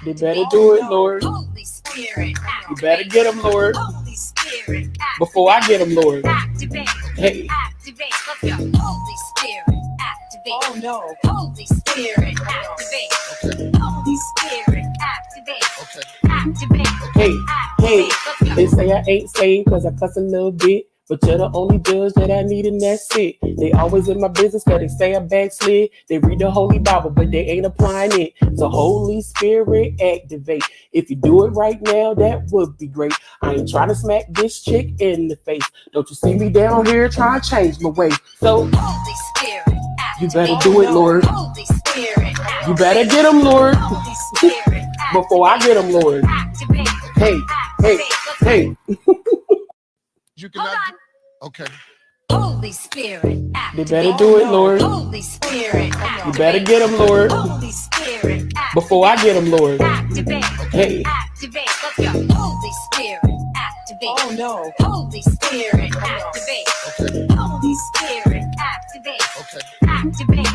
You better do it, Lord. You better get them, Lord. Before I get them, Lord. Hey. Holy Spirit, activate. Oh no. Holy Spirit, activate. Holy Spirit, activate. Activate. Hey. They say I ain't saved because I cuss a little bit. But you're the only judge that I need, and that's it. They always in my business because they say I backslid. They read the Holy Bible, but they ain't applying it. So Holy Spirit, activate. If you do it right now, that would be great. I ain't trying to smack this chick in the face. Don't you see me down here trying to change my way? So Holy Spirit, activate. You better do it, Lord. Holy Spirit, activate. You better get them, Lord. Holy Spirit, before I get them, Lord. Activate. Hey. You cannot. Okay. Holy Spirit, activate. You better do it, Lord. Holy Spirit, activate. You better get them, Lord. Holy Spirit, activate. Before I get them, Lord. Activate. Hey. Activate. Let's go. Holy Spirit, activate. Oh no. Holy Spirit, activate. Okay. Holy Spirit, activate. Okay. Activate.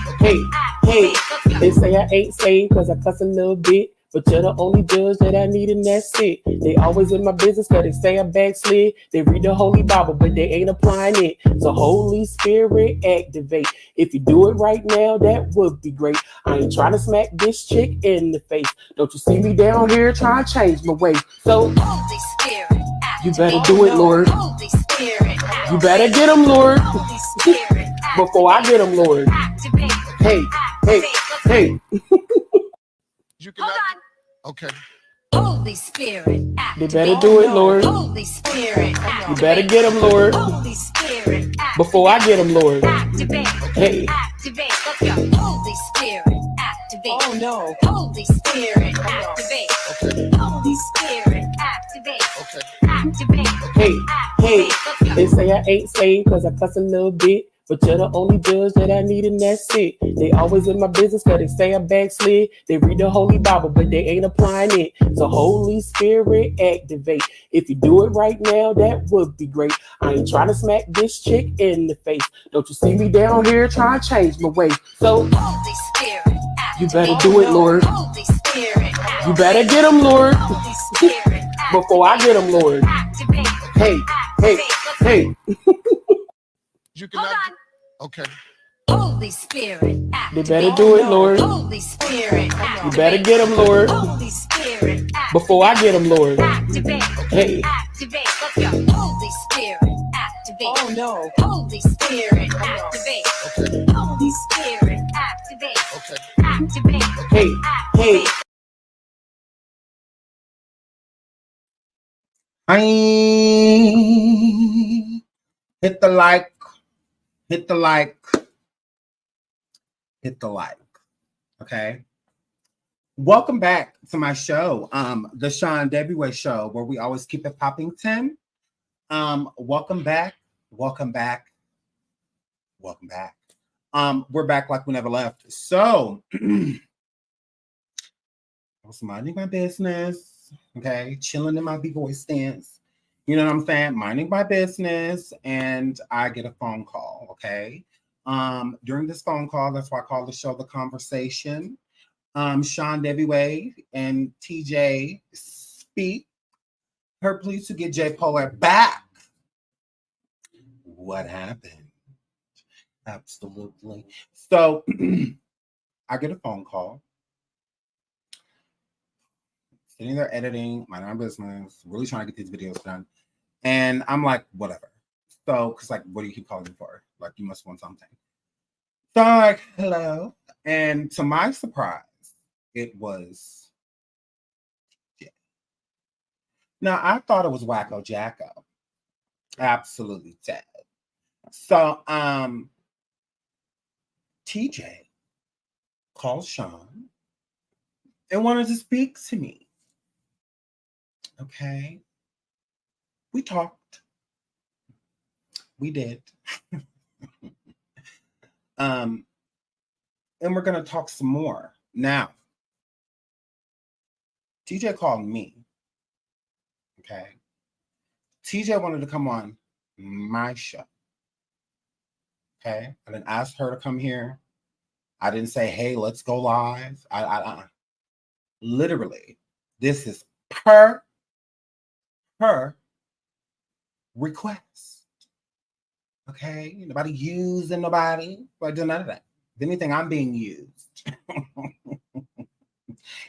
Hey. They say I ain't saved because I cuss a little bit. But you're the only judge that I need, and that's it. They always in my business because they say I backslid. They read the Holy Bible, but they ain't applying it. So Holy Spirit, activate. If you do it right now, that would be great. I ain't trying to smack this chick in the face. Don't you see me down here trying to change my way? So Holy Spirit, activate. You better do it, Lord. Holy Spirit, activate. You better get them, Lord. Holy Spirit, before I get them, Lord. Activate. Hey. You cannot. Hold on. Okay. Holy Spirit, activate. You better do it, Lord. Holy Spirit, activate. You better get them, Lord. Holy Spirit, activate. Before I get them, Lord. Activate. Hey. Activate. Let's go. Holy Spirit, activate. Oh no. Holy Spirit, activate. Okay. Holy Spirit, activate. Okay. Activate. Hey. They say I ain't saved because I cuss a little bit. But you're the only judge that I need, and that's it. They always in my business because they say I backslid. They read the Holy Bible, but they ain't applying it. So Holy Spirit, activate. If you do it right now, that would be great. I ain't trying to smack this chick in the face. Don't you see me down here trying to change my way? So Holy Spirit, activate. You better do it, Lord. Holy Spirit, activate. You better get them, Lord. Holy Spirit, before I get them, Lord. Activate. Hey. You cannot. Hold on. Okay. Holy Spirit, activate. You better do it, Lord. Holy Spirit, activate. You better get them, Lord. Holy Spirit, activate. Before I get them, Lord. Activate. Hey. Activate. Let's go. Holy Spirit, activate. Oh no. Holy Spirit, activate. Okay. Holy Spirit, activate. Okay. Activate. Hey. Hit the like. Okay. Welcome back to my show, the Seandavieway show, where we always keep it popping 10. Welcome back. We're back like we never left. So I was minding my business, okay, chilling in my B-boy stance. You know what I'm saying? Minding my business, and I get a phone call, okay? During this phone call, that's why I call the show The Conversation. Seandavieway and TJ speak. Her plea to get J. Polar back. What happened? Absolutely. So I get a phone call. Sitting there editing, minding my business, really trying to get these videos done. And I'm like, whatever. So, because like, what do you keep calling me for? Like, you must want something. So I'm like, hello. And to my surprise, it was, yeah. Now, I thought it was Wacko Jacko. Absolutely dead. So, TJ called Sean and wanted to speak to me. Okay. We talked. We did. And we're going to talk some more. Now, TJ called me. Okay. TJ wanted to come on my show. Okay. I didn't ask her to come here. I didn't say, hey, let's go live. Literally, This is per request. Okay? Nobody using nobody. I do none of that. If anything, I'm being used.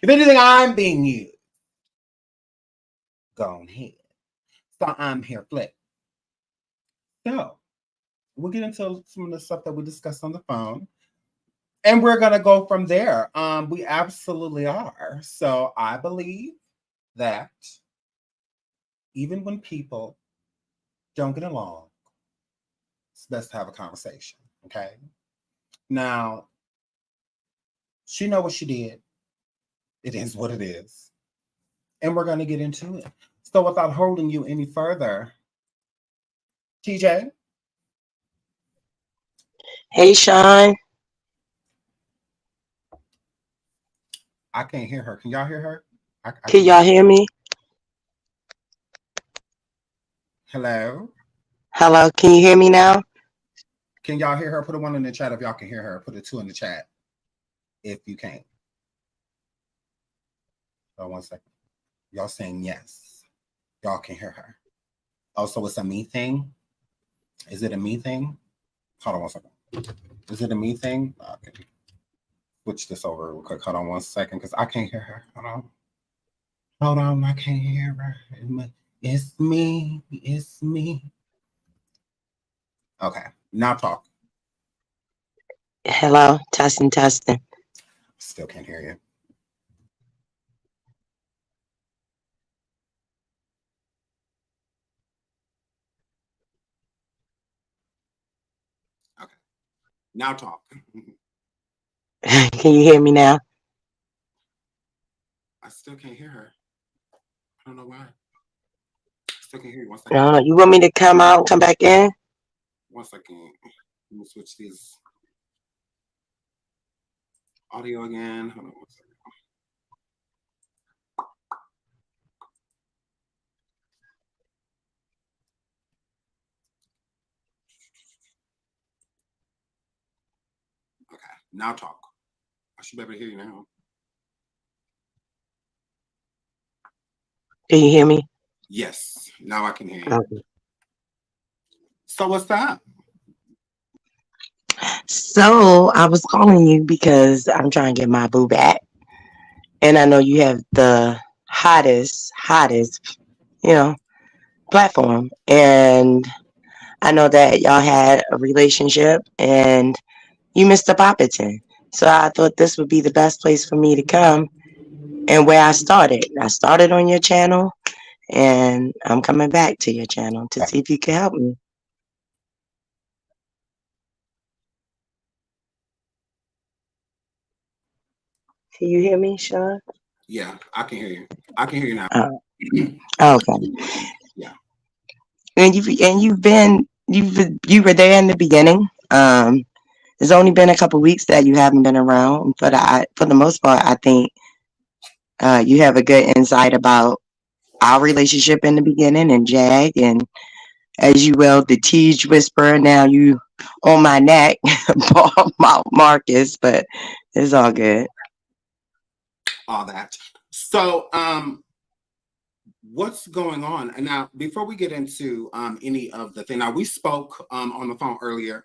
If anything, I'm being used. Go ahead. So I'm here, Flip. So we'll get into some of the stuff that we discussed on the phone. And we're going to go from there. We absolutely are. So I believe that even when people don't get along, it's best to have a conversation. Okay. Now, she know what she did. It is what it is. And we're going to get into it. So without holding you any further, TJ. Hey, Sean. I can't hear her. Can y'all hear her? Can y'all hear me? Hello? Hello, can you hear me now? Can y'all hear her? Put a 1 in the chat if y'all can hear her. Put a 2 in the chat if you can't. Oh, 1 second. Y'all saying yes. Y'all can hear her. Oh, so it's a me thing? Is it a me thing? Hold on 1 second. Is it a me thing? Okay. Switch this over real quick. Hold on 1 second because I can't hear her. Hold on. I can't hear her. It's me. It's me. Okay. Now talk. Hello, testing. Still can't hear you. Okay. Now talk. Can you hear me now? I still can't hear her. I don't know why. Still can't hear you. 1 I don't second. know. You want me to come out, come back in? 1 second. Let me switch these audio again. Hold on 1 second. Okay. Now talk. I should be able to hear you now. Can you hear me? Yes. Now I can hear you. Okay. So what's that? So I was calling you because I'm trying to get my boo back. And I know you have the hottest, platform. And I know that y'all had a relationship and you missed the Popperton. So I thought this would be the best place for me to come and where I started. I started on your channel and I'm coming back to your channel to see if you can help me. Can you hear me, Sean? Yeah, I can hear you. I can hear you now. Okay. Yeah. And you were there in the beginning. There's only been a couple weeks that you haven't been around. For the most part, I think you have a good insight about our relationship in the beginning and Jag, and as you will, the Tej Whisperer. Now you on my neck, Marcus, but it's all good. All that. So what's going on? And now before we get into any of the thing, now we spoke on the phone earlier.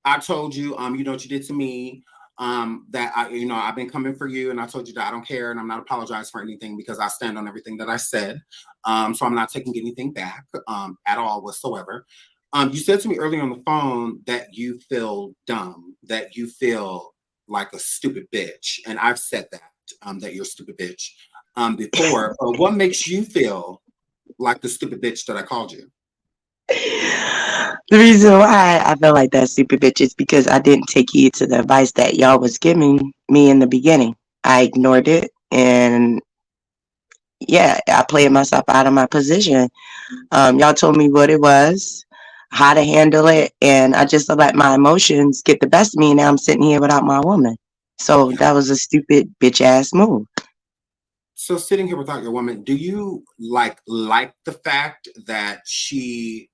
I told you, you know what you did to me, that I've been coming for you, and I told you that I don't care and I'm not apologizing for anything because I stand on everything that I said. So I'm not taking anything back at all whatsoever. You said to me earlier on the phone that you feel dumb, that you feel like a stupid bitch, and I've said that you're a stupid bitch before. But what makes you feel like the stupid bitch that I called you? The reason why I feel like that stupid bitch is because I didn't take heed to the advice that y'all was giving me in the beginning. I ignored it, and yeah, I played myself out of my position. Y'all told me what it was, how to handle it, and I just let my emotions get the best of me. And now I'm sitting here without my woman. So that was a stupid bitch ass move. So sitting here without your woman, do you like the fact that she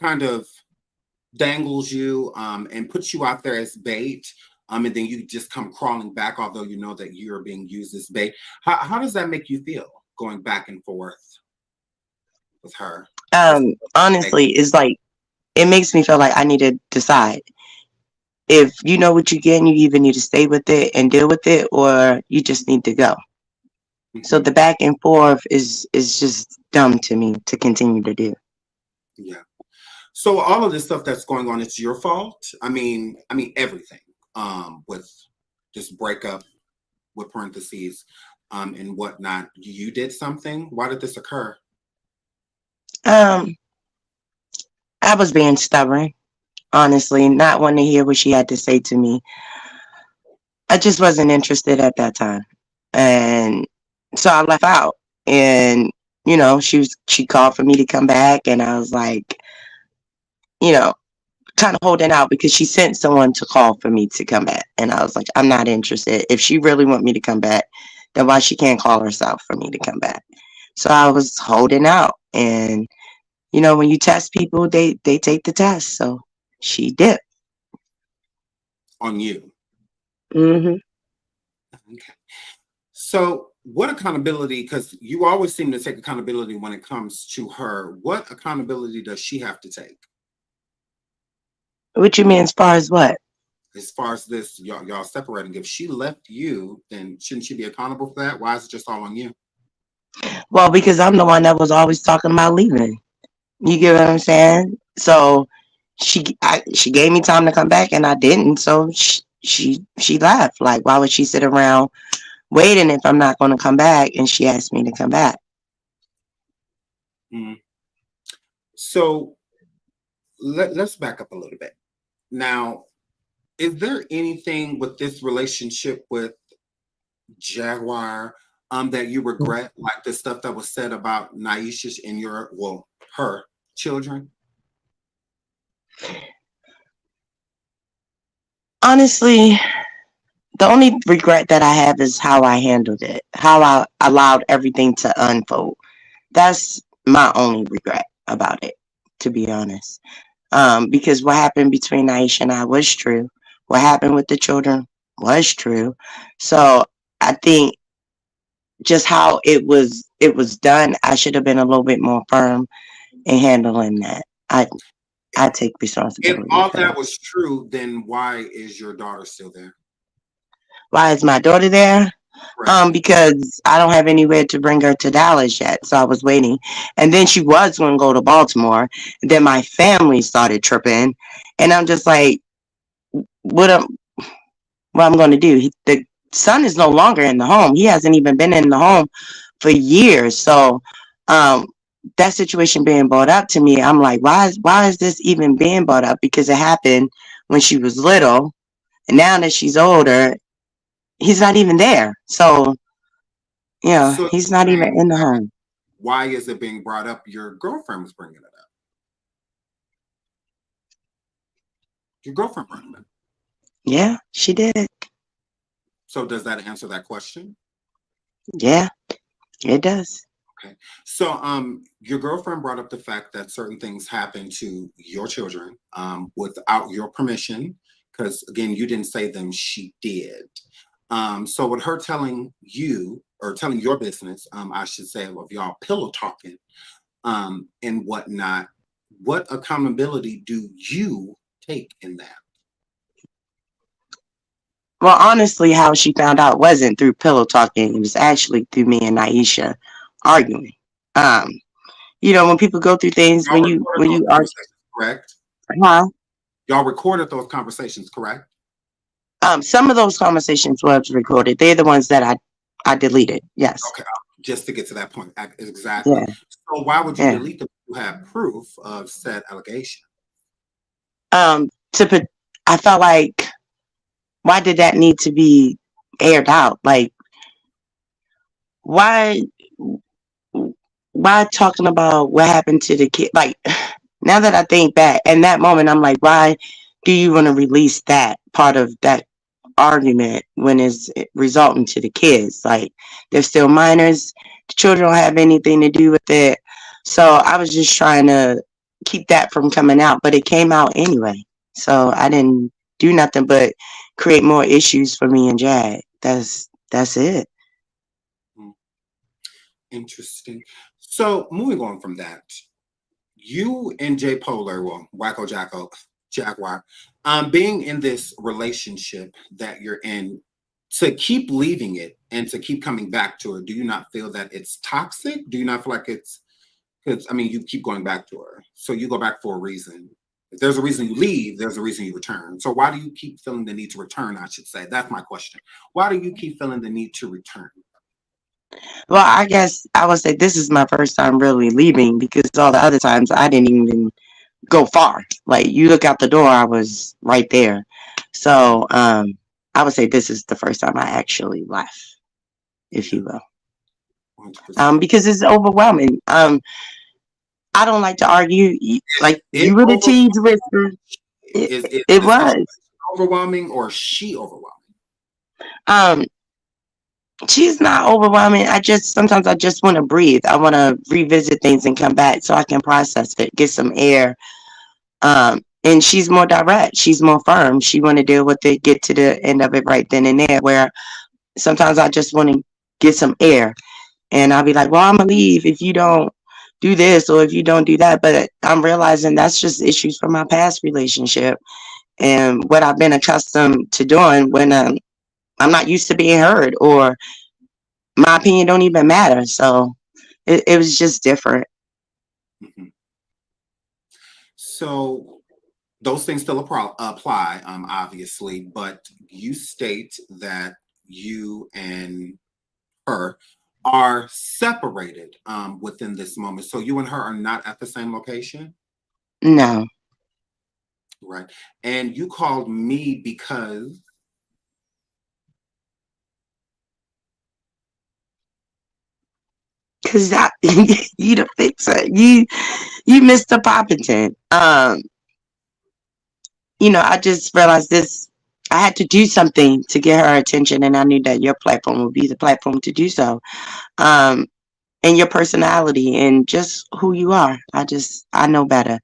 kind of dangles you and puts you out there as bait and then you just come crawling back, although you know that you're being used as bait. How does that make you feel going back and forth with her? Honestly, it's like it makes me feel like I need to decide if you know what you're getting. You either need to stay with it and deal with it, or you just need to go. So Mm-hmm. the back and forth is just dumb to me to continue to do. Yeah. So all of this stuff that's going on, it's your fault. I mean everything. With this breakup, with parentheses, and whatnot. You did something. Why did this occur? Um, I was being stubborn, honestly, not wanting to hear what she had to say to me. I just wasn't interested at that time. And so I left out. And, she called for me to come back, and I was like, you know, kind of holding out because she sent someone to call for me to come back. And I was like, I'm not interested. If she really want me to come back, then why she can't call herself for me to come back? So I was holding out. And, when you test people, they take the test. So she did. On you. Hmm. Okay. So what accountability, because you always seem to take accountability when it comes to her, what accountability does she have to take? What you mean as far as what? As far as this, y'all separating, if she left you, then shouldn't she be accountable for that? Why is it just all on you? Well, because I'm the one that was always talking about leaving. You get what I'm saying? So she gave me time to come back, and I didn't. So she left. Like, why would she sit around waiting if I'm not going to come back? And she asked me to come back. Mm. So let's back up a little bit. Now, is there anything with this relationship with Jaguar that you regret, like the stuff that was said about Naisha and her children? Honestly, the only regret that I have is how I handled it, how I allowed everything to unfold. That's my only regret about it, to be honest. Because what happened between Aisha and I was true. What happened with the children was true. So I think just how it was done, I should have been a little bit more firm in handling that. I take If responsibility all for that that. was true, then why is your daughter still there? Why is my daughter there? Correct. Because I don't have anywhere to bring her to Dallas yet, so I was waiting. And then she was going to go to Baltimore. And then my family started tripping, and I'm just like, what am what I'm going to do? The son is no longer in the home. He hasn't even been in the home for years. So, um, that situation being brought up to me, I'm like, why is this even being brought up? Because it happened when she was little, and now that she's older, he's not even there. So, So he's not you're even saying, in the home. why is it being brought up? Your girlfriend was bringing it up. Your girlfriend brought it up. Yeah, she did. So does that answer that question? Yeah, it does. Okay. So your girlfriend brought up the fact that certain things happen to your children without your permission, because again, you didn't say them, she did. So with her telling you or telling your business, I should say, of y'all pillow talking and whatnot, what accountability do you take in that? Well, honestly, how she found out wasn't through pillow talking. It was actually through me and Naisha arguing. Um, when people go through things, Y'all when you recorded when those you are, conversations, correct? huh? Y'all recorded those conversations, correct? Some of those conversations was recorded. They're the ones that I deleted. Yes. Okay, just to get to that point, exactly. Yeah. So why would you Yeah. delete them if you have proof of said allegation? To put, I felt like, why did that need to be aired out? Like, why talking about what happened to the kid? Like, now that I think back, in that moment, I'm like, why do you want to release that part of that argument when it's resulting to the kids? Like, they're still minors. The children don't have anything to do with it. So I was just trying to keep that from coming out, but it came out anyway. So I didn't do nothing but create more issues for me and Jad. That's it. Mm, interesting. So moving on from that, you and J Polar, well, Wacko Jacko, Jaguar, being in this relationship that you're in, to keep leaving it and to keep coming back to her, do you not feel that it's toxic? Do you not feel like it's because I mean you keep going back to her, so you go back for a reason. If there's a reason you leave, there's a reason you return. So why do you keep feeling the need to return? I should say that's my question. Why do you keep feeling the need to return? Well, I guess I would say this is my first time really leaving because all the other times I didn't even go far. Like you look out the door, I was right there. So I would say this is the first time I actually left, if Yeah, you will. 100%. Because it's overwhelming. I don't like to argue. Like It you were the over cheese whisperer. It, is it this was. conversation overwhelming or is she overwhelming? Um, she's not overwhelming. Sometimes I just want to breathe. I want to revisit things and come back so I can process it, get some air. And she's more direct. She's more firm. She want to deal with it, get to the end of it right then and there. Where sometimes I just want to get some air, and I'll be like, "Well, I'm gonna leave if you don't do this or if you don't do that." But I'm realizing that's just issues from my past relationship and what I've been accustomed to doing when I'm not used to being heard or my opinion don't even matter. So it was just different. Mhm. So those things still apply, obviously, but you state that you and her are separated within this moment. So you and her are not at the same location, No, right? And you called me because because you the fixer. You Mr. Poppington. I just realized this. I had to do something to get her attention, and I knew that your platform would be the platform to do so. Um, and your personality and just who you are. I know better.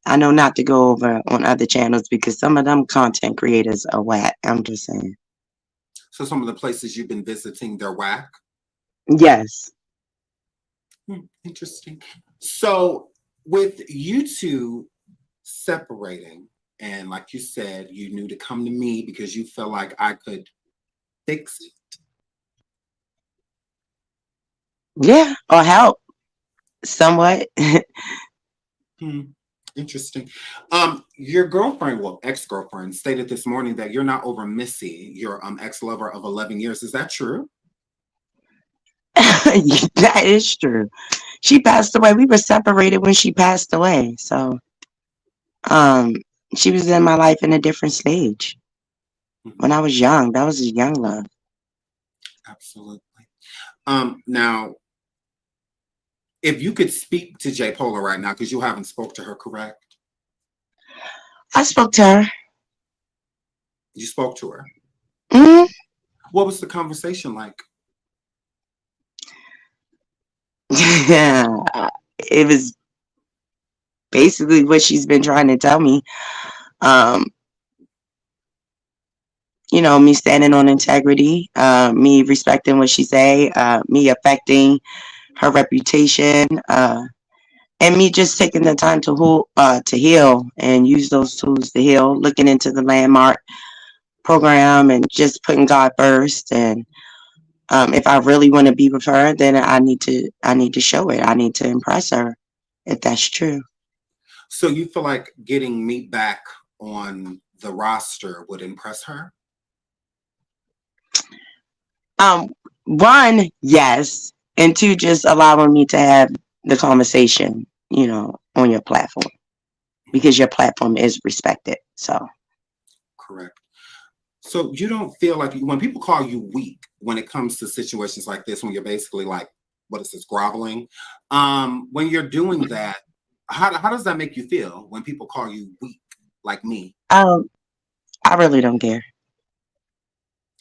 I know not to go over on other channels because some of them content creators are whack. I'm just saying. so some of the places you've been visiting, they're whack. Yes. Interesting. So with you two separating, and like you said, you knew to come to me because you felt like I could fix it. Yeah. Or help somewhat. Hmm. Interesting. Your girlfriend, well, ex-girlfriend, stated this morning that you're not over Missy, your ex-lover of 11 years. Is that true? That is true. She passed away. We were separated when she passed away. So um she was in my life in a different stage. When Mhm. I was young, that was a young love. Absolutely. Now, if you could speak to J Pola right now, because you haven't spoke to her, correct? I spoke to her. You spoke to her. Mhm. What was the conversation like? It was basically what she's been trying to tell me. Um, me standing on integrity, me respecting what she say, me affecting her reputation, and me just taking the time to heal and use those tools to heal, looking into the landmark program and just putting God first. And if I really want to be with her, then I need to show it. I need to impress her, if that's true. So you feel like getting me back on the roster would impress her? Um, One, yes, and two, just allowing me to have the conversation, on your platform Mhm. because your platform is respected. So, Correct. So you don't feel like when people call you weak when it comes to situations like this, when you're basically like, what is this, groveling? When you're doing that, how does that make you feel when people call you weak, like me? um, I really don't care.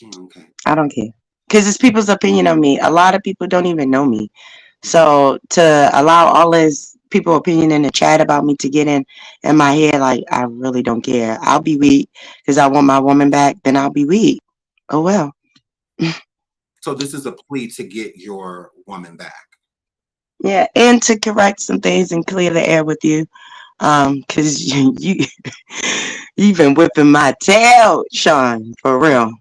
Okay. I don't care because it's people's opinion of me. A lot of people don't even know me. Mhm. So to allow all this people opinion in the chat about me to get in my head. Like, I really don't care. I'll be weak because I want my woman back. Then I'll be weak. Oh well. So this is a plea to get your woman back. Yeah, and to correct some things and clear the air with you. Cause you've been whipping my tail, Sean, for real.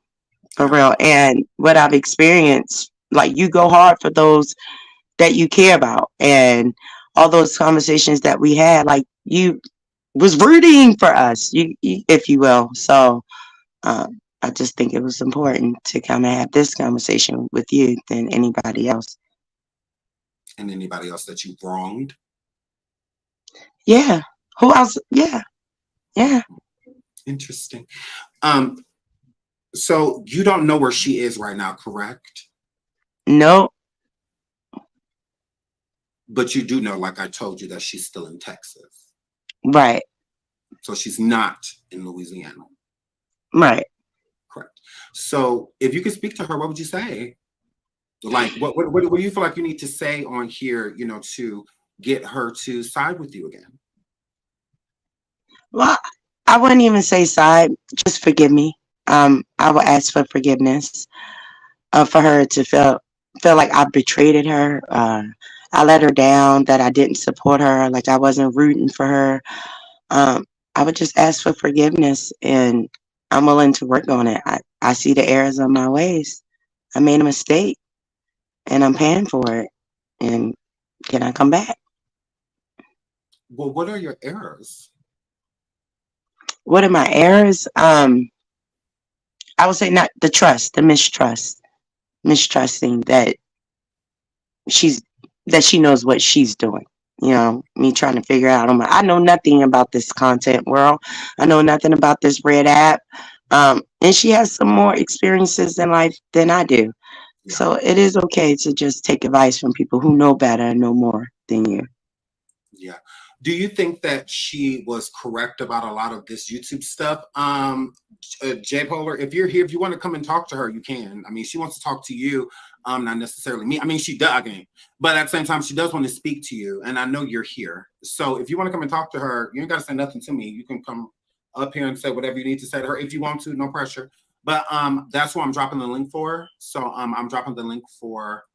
For Yeah. real. And what I've experienced, like you go hard for those that you care about. And all those conversations that we had, like you was rooting for us, if you will. So I just think it was important to kind of have this conversation with you than anybody else. And anybody else that you've wronged? Yeah. Who else? Yeah. Yeah. Interesting. So you don't know where she is right now, correct? No. But you do know, like I told you, that she's still in Texas. Right. So she's not in Louisiana. Right. Correct. So if you could speak to her, what would you say? Like, what do you feel like you need to say on here, to get her to side with you again? Well, I wouldn't even say side. Just forgive me. I would ask for forgiveness. For her to feel like I betrayed her. I let her down. That I didn't support her. Like I wasn't rooting for her. Um, I would just ask for forgiveness, and I'm willing to work on it. I see the errors of my ways. I made a mistake, and I'm paying for it. And can I come back? Well, what are your errors? What are my errors? I would say not the trust, the mistrusting she's that she knows what she's doing. Me trying to figure out. I know nothing about this content world. I know nothing about this red app. And she has some more experiences in life than I do. Yeah. So it is okay to just take advice from people who know better and know more than you. Yeah. Do you think that she was correct about a lot of this YouTube stuff? J Polar, if you're here, if you want to come and talk to her, you can. I mean, she wants to talk to you, not necessarily me. I mean, she does, but at the same time, she does want to speak to you, and I know you're here. So if you want to come and talk to her, you ain't got to say nothing to me. You can come up here and say whatever you need to say to her if you want to, no pressure. But that's what I'm dropping the link for. So I'm dropping the link for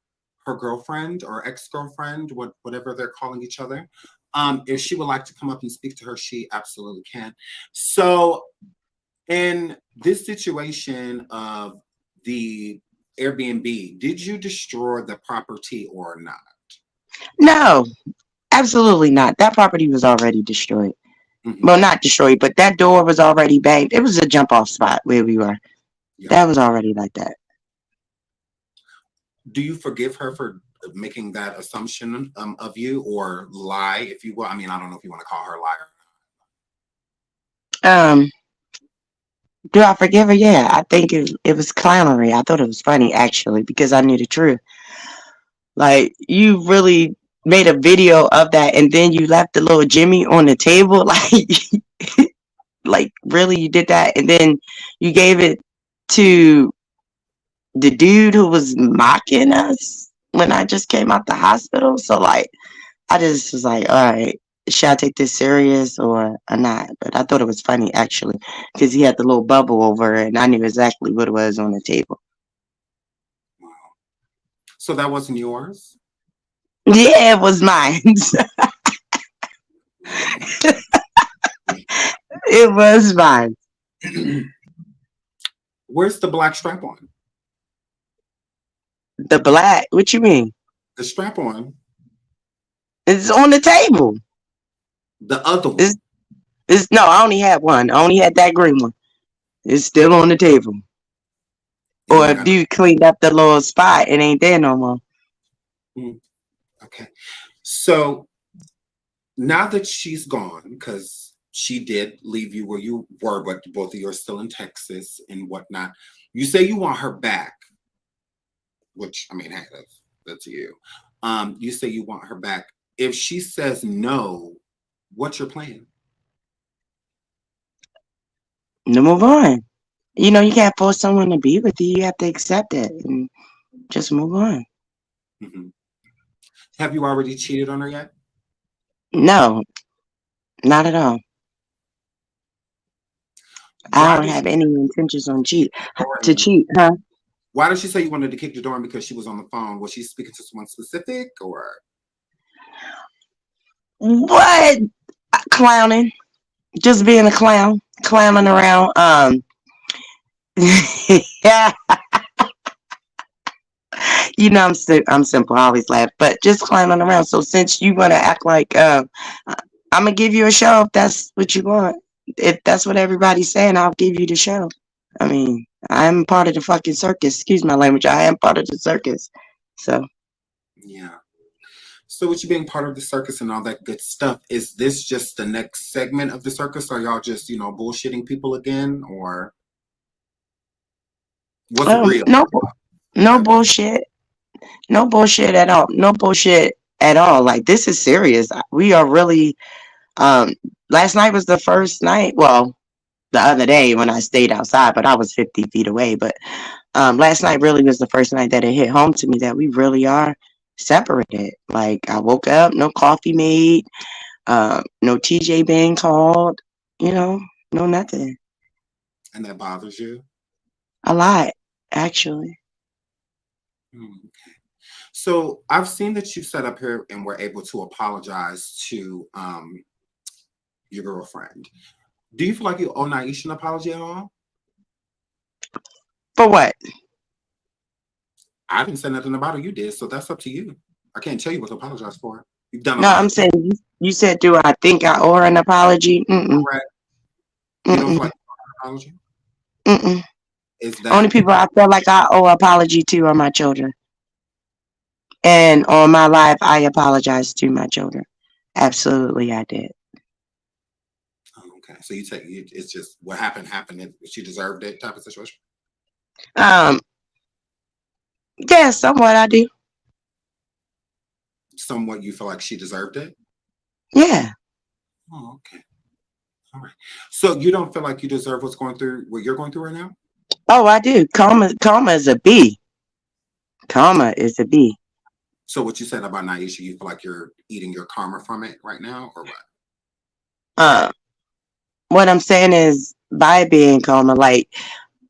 her girlfriend or ex-girlfriend, whatever they're calling each other. If she would like to come up and speak to her, she absolutely can. So in this situation of the Airbnb, did you destroy the property or not? No, absolutely not. That property was already destroyed. Mm-hmm. Well, not destroyed, but that door was already banged. It was a jump off spot where we were. Yeah. That was already like that. Do you forgive her for making that assumption of you, or lie, if you will? I mean, I don't know if you want to call her a liar. Do I forgive her? Yeah, I think it was clownery. I thought it was funny, actually, because I knew the truth. Like, you really made a video of that, and then you left the little Jimmy on the table? Like, really, you did that? And then you gave it to the dude who was mocking us when I just came out the hospital? So, like, I just was like, all right, should I take this serious or not? But I thought it was funny, actually, because he had the little bubble over it, and I knew exactly what it was on the table. Wow. So that wasn't yours? Yeah, it was mine. It was mine. Where's the black strap on? The black? What you mean? The strap on. It's on the table. The other one. No, I only had one. I only had that green one. It's still on the table. Or if you cleaned up the little spot, it ain't there no more. Okay. So now that she's gone, because she did leave you where you were, but both of you are still in Texas and whatnot, you say you want her back, which, I mean, hey, that's you. You say you want her back. If she says no, what's your plan? No, move on. You know, you can't force someone to be with you. You have to accept it and just move on. Mm-hmm. Have you already cheated on her yet? No, not at all. I Why don't did have she any intentions on to door cheat, huh? why did she say you wanted to kick the door in because she was on the phone? Was she speaking to someone specific or What? Clowning. Just being a clown. Clowning around. Yeah. I'm simple. I always laugh, but just clowning around. So since you want to act like, I'm gonna give you a show if that's what you want. If that's what everybody's saying, I'll give you the show. I mean, I'm part of the fucking circus. Excuse my language. I am part of the circus. So, yeah. So with you being part of the circus and all that good stuff, is this just the next segment of the circus? Are y'all just, bullshitting people again? Or what's real? no, no Like what's bullshit. No bullshit at all. No bullshit at all. Like this is serious. We are really. Um, Last night was the first night. Well, the other day when I stayed outside, but I was 50 feet away. But last night really was the first night that it hit home to me that we really are separated. Like I woke up, no coffee made, no TJ being called, you know, no nothing. and that bothers you? A lot, actually. Hmm. So I've seen that you set up here and were able to apologize to your girlfriend. Do you feel like you owe Naisha an apology at all? For what? I didn't say nothing about it. You did, so that's up to you. I can't tell you what to apologize for. You've done a No, lot I'm of things, saying you said, do I think I owe her an apology? Mm-mm, correct? You don't mm-mm, feel like you owe an apology? mm-mm. Is Only that people I feel like I owe an apology to are my children. And on my life, I apologize to my children. Absolutely, I did. okay? So it's just what happened happened. She deserved it type of situation. Um, yeah, somewhat I do. Somewhat you feel like she deserved it. Yeah. Oh, okay. All right. So you don't feel like you deserve what you're going through right now? Oh, I do. Karma is a B. Karma is a B. So what you said about Naisha, you feel like you're eating your karma from it right now, or what? Uh, what I'm saying is by being karma, like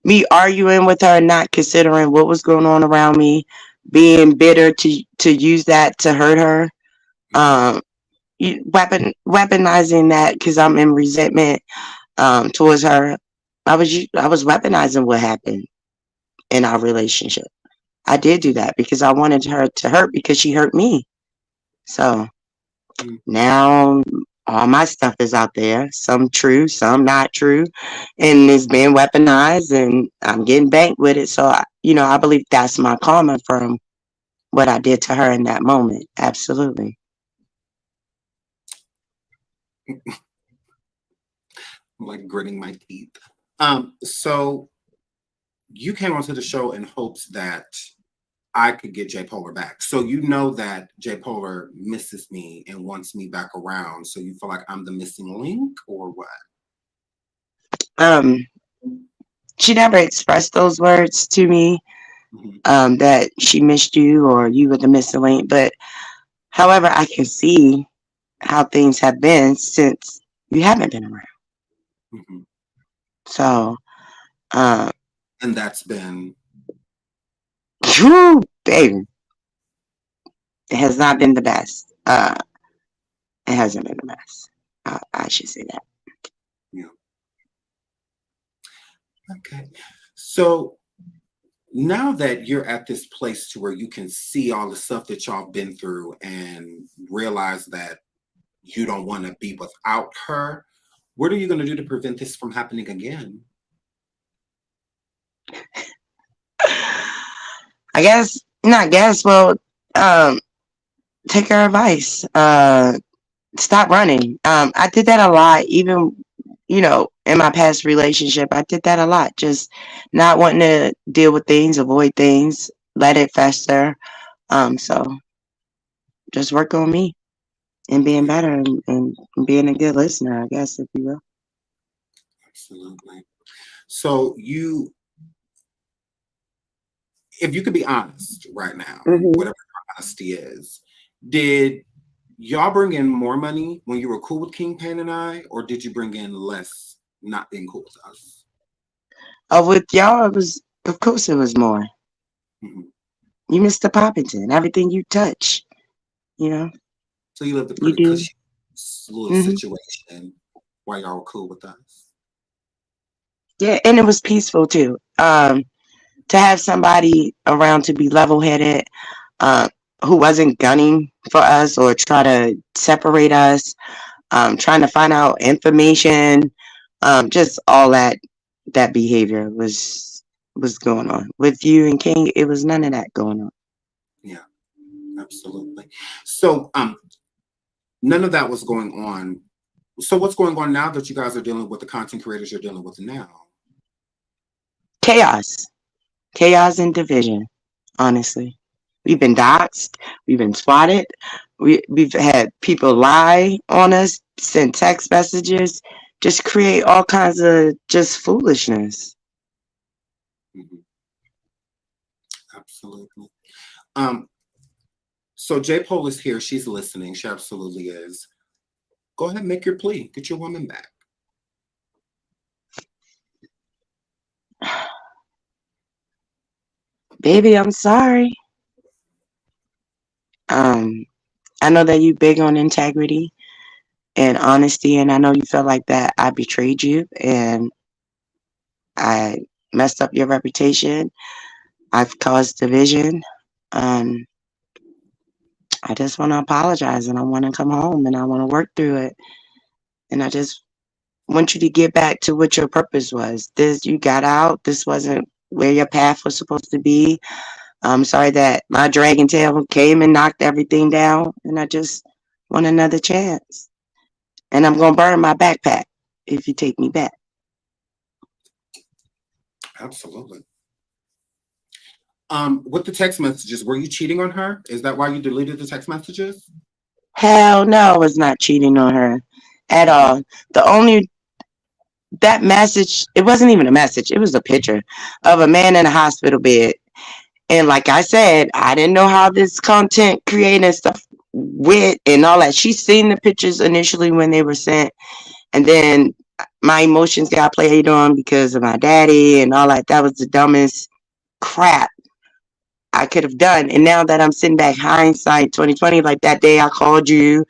me arguing with her, not considering what was going on around me, being bitter to use that to hurt her. Hmm. Um, weaponizing that because I'm in resentment towards her. I was weaponizing what happened in our relationship. I did do that because I wanted her to hurt because she hurt me. So now all my stuff is out there, some true, some not true, and it's being weaponized, and I'm getting banked with it. So I believe that's my karma from what I did to her in that moment. Absolutely. I'm like gritting my teeth. So you came onto the show in hopes that I could get J Polar back. So you know that J Polar misses me and wants me back around. So you feel like I'm the missing link or what? Um, she never expressed those words to me. Hmm. That she missed you or you were the missing link, but however, I can see how things have been since you haven't been around. Hmm. So, uh, And that's been baby, it has not been the best. It hasn't been the best. I should say that. yeah. Okay. So now that you're at this place to where you can see all the stuff that y'all been through and realize that you don't want to be without her, what are you going to do to prevent this from happening again? I guess, not guess, well, take her advice. Stop running. I did that a lot, even, in my past relationship. I did that a lot. Just not wanting to deal with things, avoid things, let it fester. So just work on me and being Yeah, better and being a good listener, I guess, if you will. absolutely. So if you could be honest right now, Hmm. whatever your honesty is, did y'all bring in more money when you were cool with Kingpin and I, or did you bring in less not being cool with us? With y'all, it was, of course, it was more. Mm-hmm. You Mr. Poppington, everything you touch, you know, So you lived a you pretty do. cushy little Hmm. situation while y'all were cool with us. Yeah, and it was peaceful too. To have somebody around to be level-headed, uh, who wasn't gunning for us or try to separate us, trying to find out information, just all that behavior was going on. With you and King, it was none of that going on. Yeah, absolutely. So none of that was going on. So what's going on now that you guys are dealing with the content creators you're dealing with now? Chaos. Chaos and division, honestly. We've been doxxed, we've been swatted, we've had people lie on us, send text messages, just create all kinds of just foolishness. Mm-hmm. Absolutely. Um, so J Pole is here. She's listening. She absolutely is. Go ahead and make your plea. Get your woman back. Baby, I'm sorry. Um, I know that you big on integrity and honesty, and I know you felt like that I betrayed you and I messed up your reputation. I've caused division. Um, I just want to apologize and I want to come home and I want to work through it. And I just want you to get back to what your purpose was. This, you got out. This wasn't where your path was supposed to be. I'm sorry that my dragon tail came and knocked everything down. And I just want another chance. And I'm going to burn my backpack if you take me back. Absolutely. With the text messages, were you cheating on her? Is that why you deleted the text messages? Hell no, I was not cheating on her at all. The only that message, it wasn't even a message. It was a picture of a man in a hospital bed. And like I said, I didn't know how this content creating stuff went and all that. She seen the pictures initially when they were sent, and then my emotions got played on because of my daddy and all that. That was the dumbest crap I could have done. And now that I'm sitting back hindsight 2020, like that day I called you,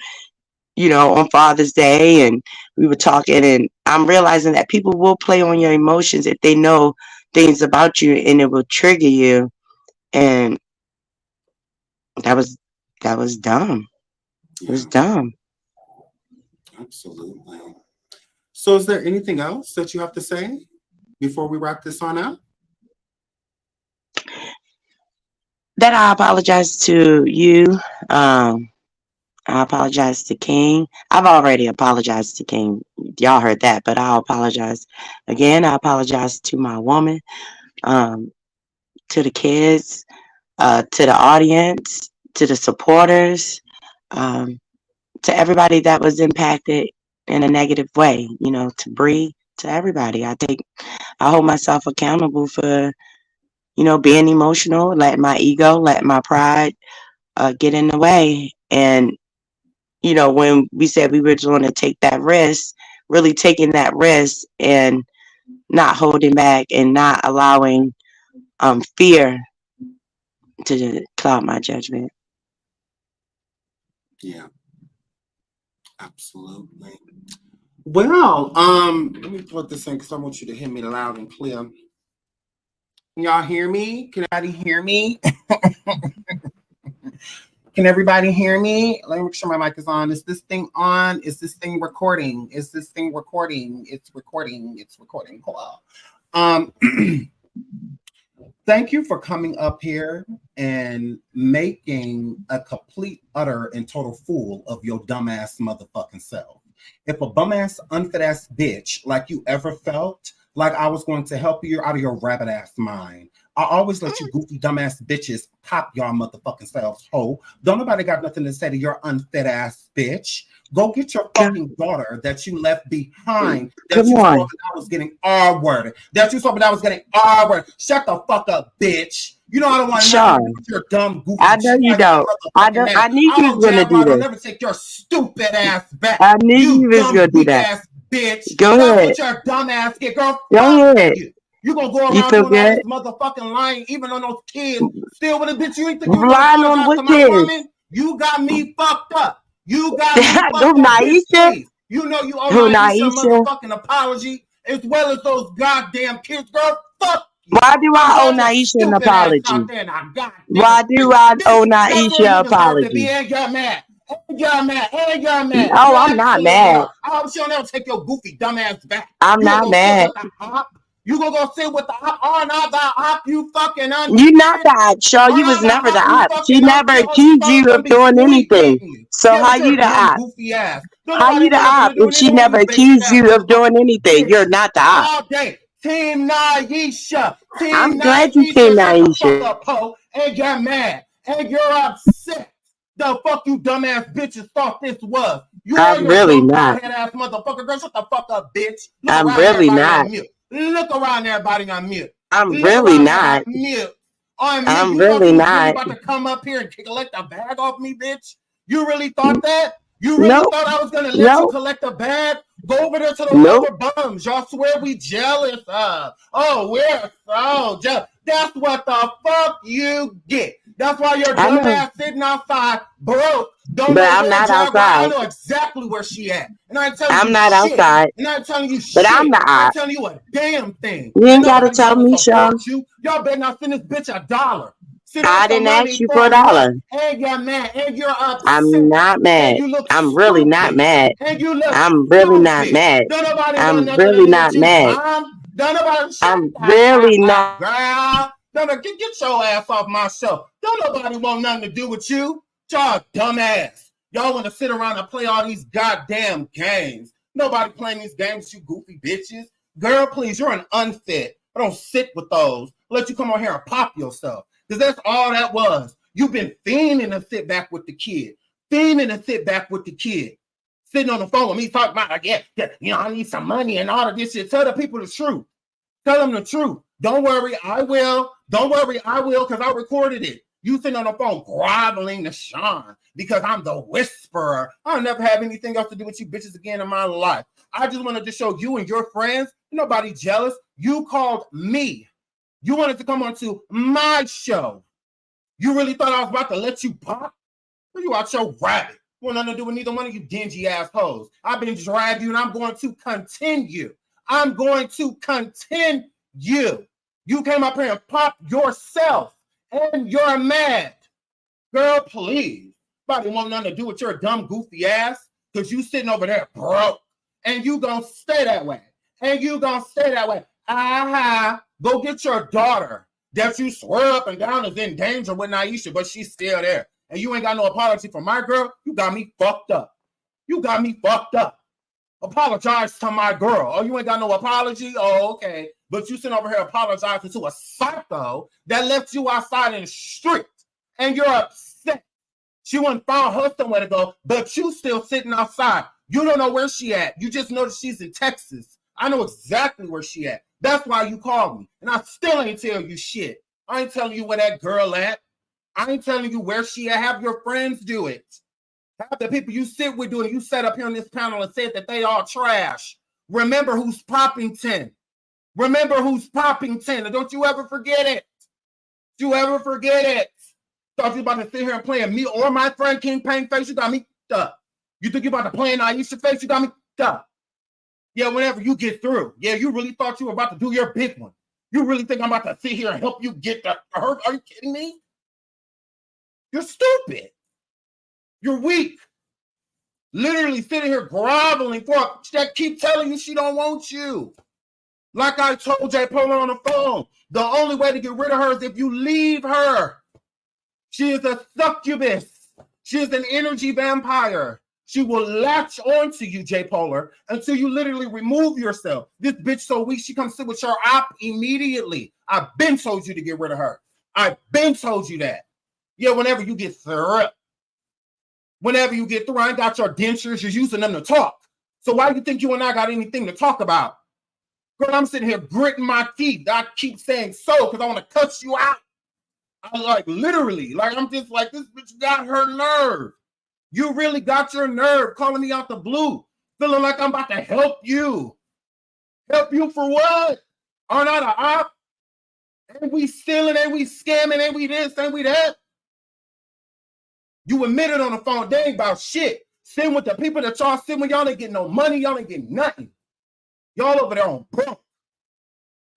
on Father's Day and we were talking, and I'm realizing that people will play on your emotions if they know things about you and it will trigger you. And that was dumb. It was Yeah, dumb. absolutely. So is there anything else that you have to say before we wrap this on up? That I apologize to you. I apologize to King. I've already apologized to King. Y'all heard that, but I'll apologize again. I apologize to my woman, to the kids, to the audience, to the supporters, um, to everybody that was impacted in a negative way. To Bree, to everybody. I hold myself accountable for being emotional, letting my ego, letting my pride get in the way. And when we said we were going to take that risk, really taking that risk and not holding back and not allowing fear to cloud my judgment. Yeah, absolutely. Well, let me put this in because I want you to hear me loud and clear. Can y'all hear me? Can anybody hear me? Can everybody hear me? Let me make sure my mic is on. Is this thing on? Is this thing recording? Is this thing recording? It's recording. It's recording. Cool. Thank you for coming up here and making a complete, utter, and total fool of your dumbass motherfucking self. If a bum-ass, unfit-ass bitch like you ever felt like I was going to help you out of your rabbit-ass mind, I always let you goofy dumbass bitches pop y'all motherfucking selves, ho. Don't nobody got nothing to say to your unfit ass bitch. Go get your fucking daughter that you left behind. That you saw when I was getting R-worded. That you saw when I was getting R-worded. Shut the fuck up, bitch. You know I don't want nothing to do with your dumb goofy. I know you don't. I knew you was gonna do I'll this. never take your stupid ass back. I knew you was dumb gonna do weak that. Ass bitch. Go That's ahead. what your dumb ass get, girl. Go ahead. You gonna go around doing all this motherfucking lying, even on those kids. Still with a bitch, you ain't think you was lying gonna on apologize to what my kids? woman? You got me fucked up. You got me fucked Go up, Naisha. bitch, please. You know you owe Naisha a motherfucking apology, as well as those goddamn kids, girl. Fuck you. Why do I owe Naisha an apology? Why do I owe Naisha an apology? And you're mad. And you're mad. And you're mad. No, I'm not mad. I hope she'll never take your goofy dumbass back. I'm not mad. You gonna go sit with the op? Oh, not the op, you fucking You not the op, Shaw. You was never the op. She never accused you of doing anything. So how you the op? How you the op if she never accused you of doing anything? You're not the op. All day. Team Naisha. I'm glad you Team Naisha. And you're mad. And you're upset. The fuck you dumbass bitches thought this was. I'm really not. Head ass motherfucker, girl, shut the fuck up, bitch. I'm really not. Look around everybody on mute. I'm really not. I'm really not. About to come up here and collect a bag off me, bitch. You really thought that? You really thought I was gonna let you collect a bag? Go over there to the other bums. Y'all swear we jealous of. Oh, we're so jealous. That's what the fuck you get. That's why your dumb ass sitting outside broke. Don't but I'm not outside. I know exactly where she at. And I tell you I'm not shit. outside. And I'm telling you shit. But I'm not. I'm telling you a damn thing. You ain't gotta tell me, Sean. Y'all better not send this bitch $1. I didn't ask you for $1. And you're mad. And you're upset. I'm not mad. I'm really not mad. I'm really not mad. I'm really not mad. I'm really not. Girl, get your ass off my show. Don't nobody want nothing to do with you. Y'all dumbass. Y'all want to sit around and play all these goddamn games. Nobody playing these games, you goofy bitches. Girl, please, you're an unfit. I don't sit with those. Let you come on here and pop yourself. Because that's all that was. You've been fiending to sit back with the kid. Sitting on the phone with me talking about, I need some money and all of this shit. Tell the people the truth. Tell them the truth. Don't worry, I will. Because I recorded it. You sitting on the phone groveling to Sean because I'm the whisperer. I'll never have anything else to do with you bitches again in my life. I just wanted to show you and your friends, nobody jealous. You called me. You wanted to come onto my show. You really thought I was about to let you pop? You out your rabbit. You want nothing to do with neither one of you dingy assholes. I've been dragging you and I'm going to continue. You came up here and popped yourself. And you're mad. Girl, please. Nobody want nothing to do with your dumb, goofy ass because you sitting over there broke. And you gonna stay that way. Go get your daughter that you swear up and down is in danger with Naisha, but she's still there. And you ain't got no apology for my girl. You got me fucked up. Apologize to my girl. Oh, you ain't got no apology? Oh, okay. But you sitting over here apologizing to a psycho that left you outside in the street. And you're upset. She wouldn't find her somewhere to go, but you still sitting outside. You don't know where she at. You just know that she's in Texas. I know exactly where she at. That's why you called me. And I still ain't tell you shit. I ain't telling you where that girl at. I ain't telling you where she at. Have your friends do it. Have the people you sit with doing. You sat up here on this panel and said that they all trash. Remember who's popping 10. And don't you ever forget it. Thought you about to sit here and play me or my friend King Pain face. You got me up. You think you about to play in Aisha face? You got me up. Yeah, whenever you get through. Yeah, you really thought you were about to do your big one. You really think I'm about to sit here and help you get the hurt? Are you kidding me? You're stupid. You're weak. Literally sitting here groveling for that keep telling you she don't want you. Like I told Jay Polo on the phone, the only way to get rid of her is if you leave her. She is a succubus. She is an energy vampire. She will latch onto you, J. Polar, until you literally remove yourself. This bitch so weak, she comes sit with your op immediately. I've been told you to get rid of her. I've been told you that. Yeah, whenever you get through. Whenever you get through, I ain't got your dentures. You're using them to talk. So why do you think you and I got anything to talk about? Girl, I'm sitting here gritting my teeth. I keep saying so because I want to cut you out. I like literally, like I'm just like, this bitch got her nerve. You really got your nerve calling me out the blue, feeling like I'm about to help you. Help you for what? Aren't I the op? Ain't we stealing? Ain't we scamming? Ain't we this? Ain't we that? You admitted on the phone, they ain't about shit. Sitting with the people that y'all sitting with, y'all ain't getting no money, y'all ain't getting nothing. Y'all over there on broke.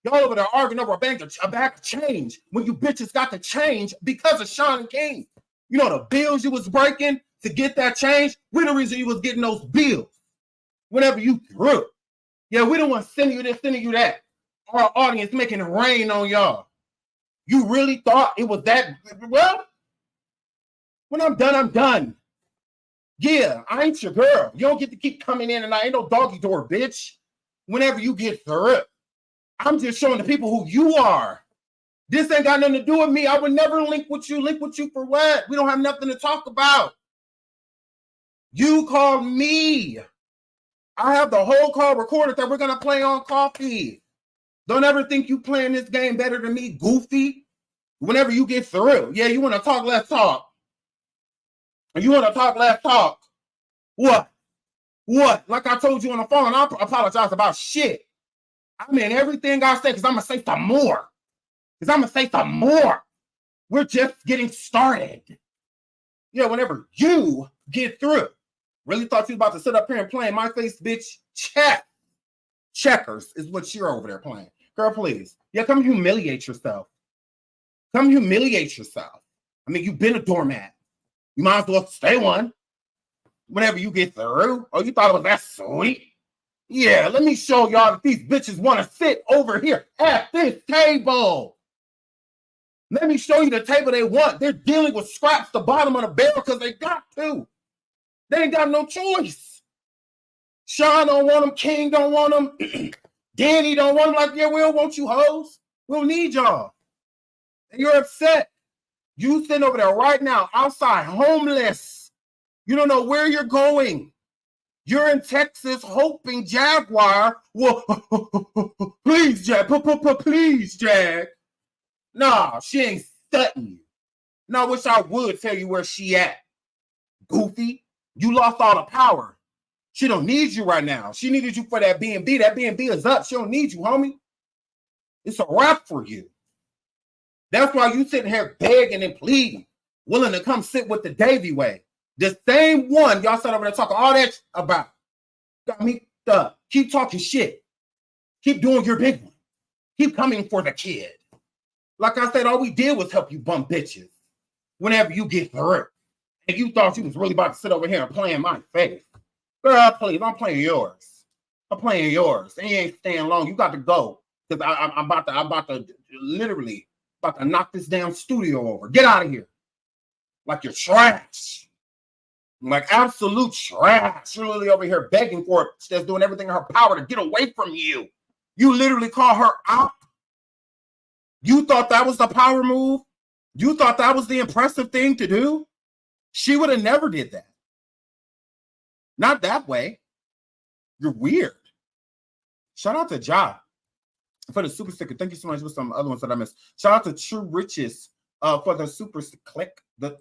Y'all over there arguing over a bag of change when you bitches got the change because of Sean King. You know the bills you was breaking to get that change? We're the reason you was getting those bills. Whenever you threw. Yeah, we don't want sending you this, sending you that. Our audience making it rain on y'all. You really thought it was that? Well, when I'm done, I'm done. Yeah, I ain't your girl. You don't get to keep coming in and I ain't no doggy door, bitch. Whenever you get through. I'm just showing the people who you are. This ain't got nothing to do with me. I would never link with you. Link with you for what? We don't have nothing to talk about. You called me. I have the whole call recorded that we're going to play on coffee. Don't ever think you playing this game better than me, goofy. Whenever you get through. Yeah, you want to talk, let's talk. You want to talk, let's talk. What? What? Like I told you on the phone, I apologize about shit. I mean, everything I say, because I'm going to say some more. Because I'm going to say some more. We're just getting started. Yeah, whenever you get through. Really thought you was about to sit up here and play in my face, bitch. Checkers is what you're over there playing. Girl, please. Yeah, come humiliate yourself. Come humiliate yourself. I mean, you've been a doormat. You might as well stay one. Whenever you get through. Oh, you thought it was that sweet? Yeah, let me show y'all that these bitches want to sit over here at this table. Let me show you the table they want. They're dealing with scraps the bottom of the barrel because they got to. They ain't got no choice. Sean don't want them. King don't want them. Danny don't want them. Like, yeah, we don't want you hoes. We don't need y'all. And you're upset. You sitting over there right now outside homeless. You don't know where you're going. You're in Texas hoping Jaguar will, please, Jag, please, Jag. Nah, she ain't stunting you. No, I wish I would tell you where she at. Goofy, you lost all the power. She don't need you right now. She needed you for that B&B. That B&B is up. She don't need you, homie. It's a wrap for you. That's why you sitting here begging and pleading, willing to come sit with the Davieway. The same one y'all sat over there talking all that about. Got me up. Keep talking shit. Keep doing your big one. Keep coming for the kid. Like I said, all we did was help you bump bitches whenever you get through. And you thought you was really about to sit over here and play in my face. Girl, please, I'm playing yours. I'm playing yours. And you ain't staying long. You got to go. Because I'm about to literally about to knock this damn studio over. Get out of here. Like you're trash. Like absolute trash. You're literally over here begging for it. She's doing everything in her power to get away from you. You literally call her out. You thought that was the power move? You thought that was the impressive thing to do? She would have never did that. Not that way. You're weird. Shout out to Ja for the super sticker. Thank you so much for some other ones that I missed. Shout out to True Riches for the super click. The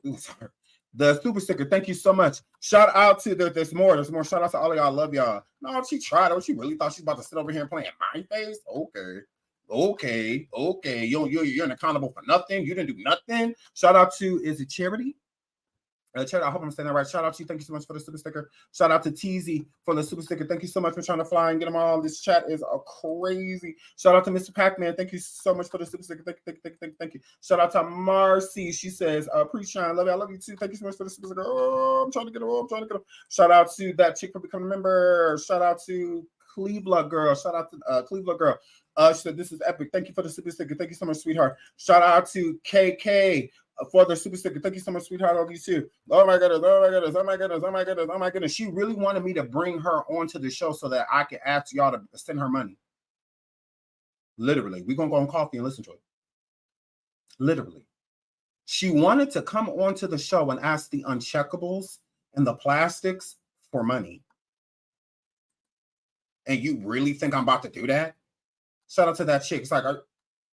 super sticker. Thank you so much. Shout out to there's more. There's more. Shout out to all of y'all. I love y'all. No, she tried. Oh, she really thought she was about to sit over here and play in my face. Okay. You're accountable for nothing. You didn't do nothing. Shout out to, is it Charity? Charity, I hope I'm saying that right. Shout out to you. Thank you so much for the super sticker. Shout out to Teasy for the super sticker. Thank you so much for trying to fly and get them all. This chat is crazy. Shout out to Mr. Pac-Man. Thank you so much for the super sticker. Thank you. Shout out to Marcy. She says, pre-shine, love you. I love you too. Thank you so much for the super sticker. Oh, I'm trying to get them. Shout out to that chick for becoming a member. Shout out to Cleveland Girl. Shout out to Cleveland Girl. She said, this is epic. Thank you for the super sticker. Thank you so much, sweetheart. Shout out to KK for the super sticker. Thank you so much, sweetheart. Love you too. Oh my goodness. Oh my goodness. Oh my goodness. Oh my goodness. Oh my goodness. She really wanted me to bring her onto the show so that I could ask y'all to send her money. Literally. We're going to go on coffee and listen to it. Literally. She wanted to come onto the show and ask the uncheckables and the plastics for money. And you really think I'm about to do that? Shout out to that chick. It's like,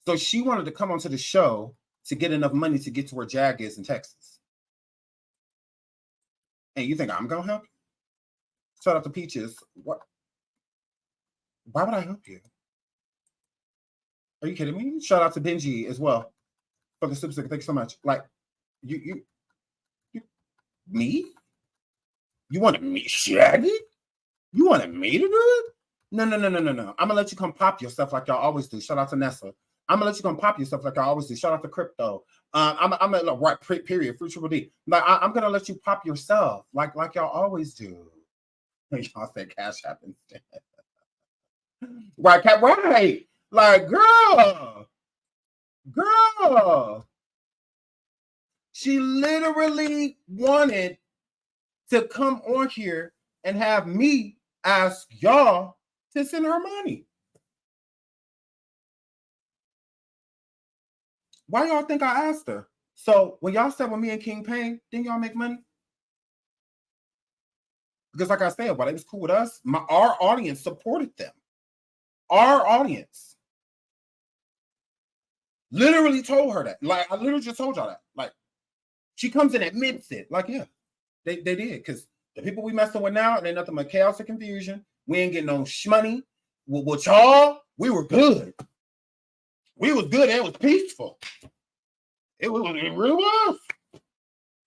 so she wanted to come onto the show to get enough money to get to where Jag is in Texas. And you think I'm going to help you? Shout out to Peaches. What? Why would I help you? Are you kidding me? Shout out to Benji as well for the super sticker. Thank you so much. Like, you me? You wanted me, Shaggy? You wanted me to do it? No. I'm gonna let you come pop yourself like y'all always do. Shout out to Nessa. I'm gonna let you come pop yourself like I always do. Shout out to Crypto. I'm gonna right period. Free Triple D. Like I'm gonna let you pop yourself like y'all always do. Y'all say cash happens. Right, cat. Right. Like girl. She literally wanted to come on here and have me ask y'all to send her money. Why y'all think I asked her? So when y'all said with me and King Payne, didn't y'all make money? Because like I said, while they was cool with us, our audience supported them. Our audience literally told her that. Like I literally just told y'all that. Like she comes and admits it. Like yeah, they did. Because the people we messing with now, it ain't nothing but chaos and confusion. We ain't getting no shmoney. With y'all, we were good. We was good and it was peaceful. It really was.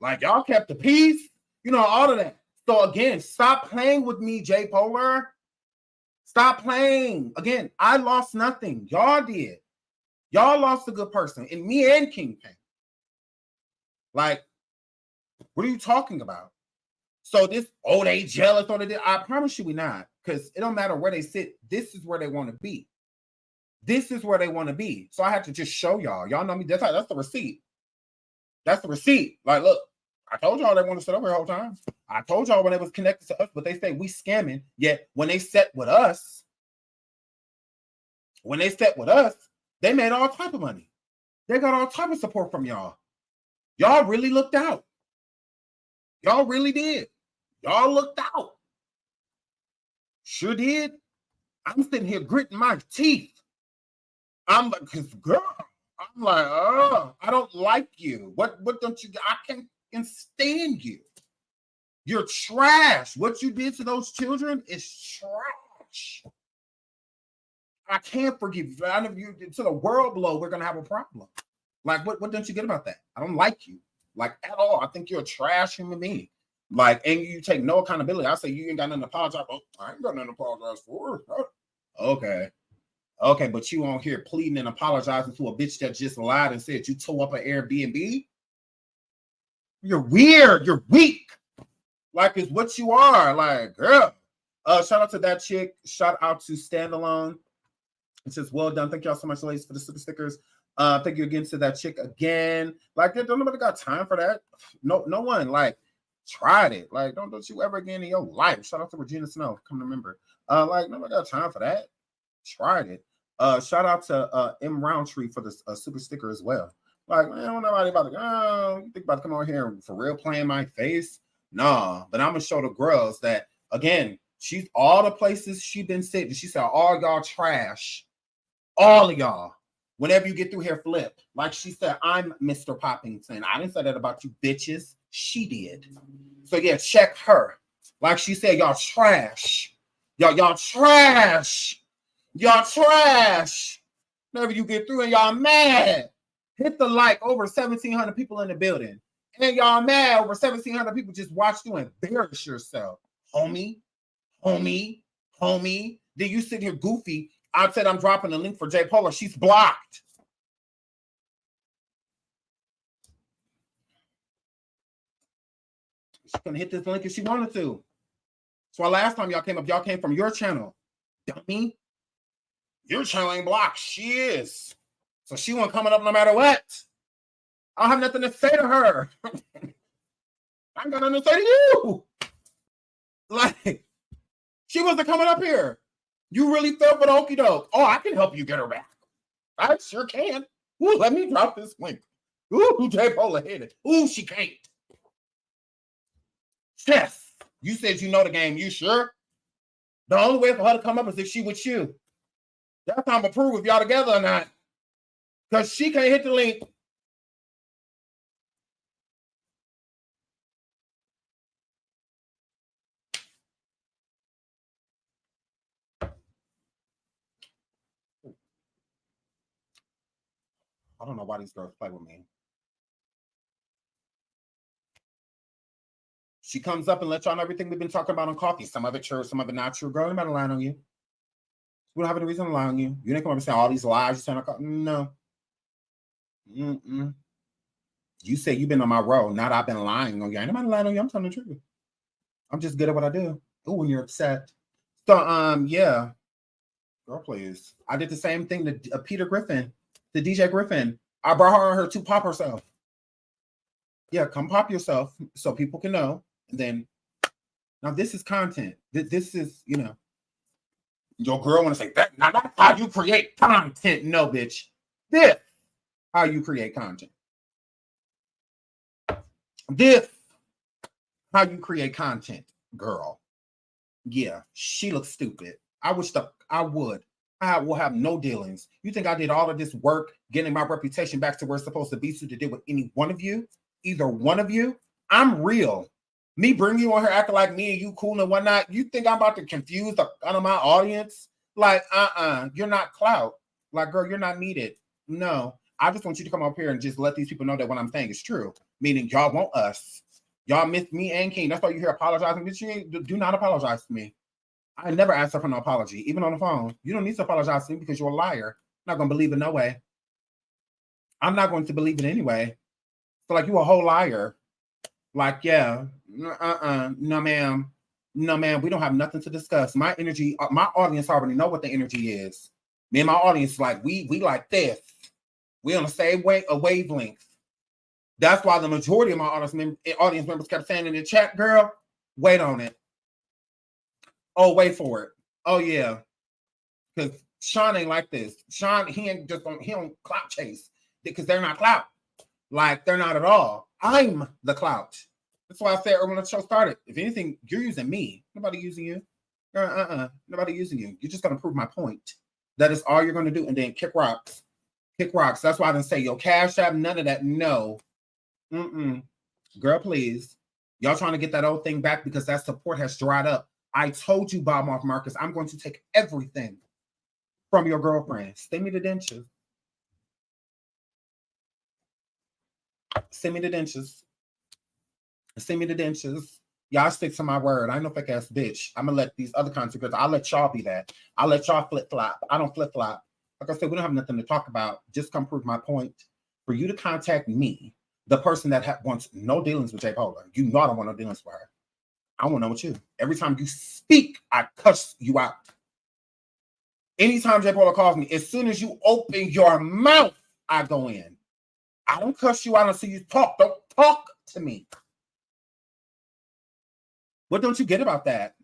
Like y'all kept the peace, you know, all of that. So again, stop playing with me, J Polar. Stop playing. Again, I lost nothing. Y'all did. Y'all lost a good person. And me and King Payne. Like, what are you talking about? So this, they jealous on it. I promise you we not. Because it don't matter where they sit. This is where they want to be. This is where they want to be. So I have to just show y'all. Y'all know me. That's the receipt. That's the receipt. Like, look, I told y'all they want to sit over the whole time. I told y'all when they was connected to us, but they say we scamming. Yet when they set with us, they made all type of money. They got all type of support from y'all. Y'all really looked out. Y'all really did. Y'all looked out. Sure did. I'm sitting here gritting my teeth. I'm like, cause girl, I'm like, I don't like you. What don't you? I can't stand you. You're trash. What you did to those children is trash. I can't forgive you. I know you to the world below. We're gonna have a problem. Like, what don't you get about that? I don't like you, like at all. I think you're a trash human being. Like, and you take no accountability. I say you ain't got nothing to apologize. Oh, I ain't got nothing to apologize for. Okay, but you on here pleading and apologizing to a bitch that just lied and said you tore up an Airbnb? You're weird. You're weak. Like, it's what you are. Like, girl. Shout out to that chick. Shout out to Standalone. It says, well done. Thank y'all so much, ladies, for the super stickers. Thank you again to that chick again. Like, don't nobody got time for that. No one, like, tried it. Like, don't you ever again in your life. Shout out to Regina Snow. Come to remember. Like, nobody got time for that. Tried it. Shout out to M Roundtree for the super sticker as well. Like, man, nobody about to you think about to come over here and for real playing my face? Nah, but I'm gonna show the girls that again, she's all the places she been sitting. She said, all y'all trash, all of y'all. Whenever you get through here, flip. Like she said, I'm Mr. Poppington. I didn't say that about you bitches. She did. So yeah, check her. Like she said, y'all trash. Y'all trash. Y'all trash. Whenever you get through and y'all mad, hit the like. Over 1,700 people in the building. And y'all mad over 1,700 people just watched you embarrass yourself. Homie. Then you sit here goofy. I said I'm dropping the link for J Polar. She's blocked. She's gonna hit this link if she wanted to. So last time y'all came from your channel. Dummy. Your channel ain't blocked. She is. So she wasn't coming up no matter what. I don't have nothing to say to her. I ain't got nothing to say to you. Like, she wasn't coming up here. You really fell for the okie doke. Oh, I can help you get her back. I sure can. Ooh, let me drop this link. Ooh, J. Pola hit it. Ooh, she can't. Chess. You said you know the game. You sure? The only way for her to come up is if she with you. That's how I'm gonna prove if y'all together or not. Because she can't hit the link. I don't know why these girls play with me. She comes up and lets y'all know everything we've been talking about on coffee. Some of it true, some of it not true. Girl, I'm not lying on you. We don't have any reason to lie on you. You didn't come up and say all these lies you said on coffee. No. You say you've been on my road, not I've been lying on you. I ain't nobody lying on you. I'm telling the truth. I'm just good at what I do. Oh, when you're upset. So, yeah. Girl, please. I did the same thing to Peter Griffin, the DJ Griffin. I brought her on her to pop herself. Yeah, come pop yourself so people can know. And then, now this is content. This is, you know, your girl want to say that. Now that's how you create content. No, bitch. This how you create content. This how you create content, girl. Yeah, she looks stupid. I wish I would. I will have no dealings. You think I did all of this work getting my reputation back to where it's supposed to be to deal with any one of you? Either one of you? I'm real. Me bring you on here acting like me and you cool and whatnot. You think I'm about to confuse the out of my audience? Like, you're not clout. Like, girl, you're not needed. No, I just want you to come up here and just let these people know that what I'm saying is true. Meaning y'all want us. Y'all miss me and King. That's why you hear apologizing. But you do not apologize to me. I never asked her for no apology, even on the phone. You don't need to apologize to me because you're a liar. I'm not going to believe it no way. I'm not going to believe it anyway. So, like, you a whole liar. Like, yeah, no, ma'am. No, ma'am, we don't have nothing to discuss. My energy, my audience already know what the energy is. Me and my audience, like, we like this. We on the same wavelength. That's why the majority of my audience members kept saying in the chat, girl, wait on it. Oh, wait for it. Oh, yeah. Because Sean ain't like this. Sean, he don't clout chase because they're not clout. Like, they're not at all. I'm the clout. That's why I said when the show started, if anything, you're using me. Nobody using you. Nobody using you. You're just going to prove my point. That is all you're going to do. And then kick rocks. Kick rocks. That's why I didn't say, yo, Cash App, none of that. No. Girl, please. Y'all trying to get that old thing back because that support has dried up. I told you, Bob Mark Marcus, I'm going to take everything from your girlfriend. Send me the dentures. Send me the dentures. Send me the dentures. Y'all stick to my word. I ain't no fake ass bitch. I'm gonna let these other consequences. I'll let y'all be that. I'll let y'all flip flop. I don't flip flop. Like I said, we don't have nothing to talk about. Just come prove my point. For you to contact me, the person that wants no dealings with J. Pola, you know I don't want no dealings with her. I want to know with you. Every time you speak, I cuss you out. Anytime J. Pola calls me, as soon as you open your mouth, I go in. I don't cuss you out until you talk. Don't talk to me. What don't you get about that?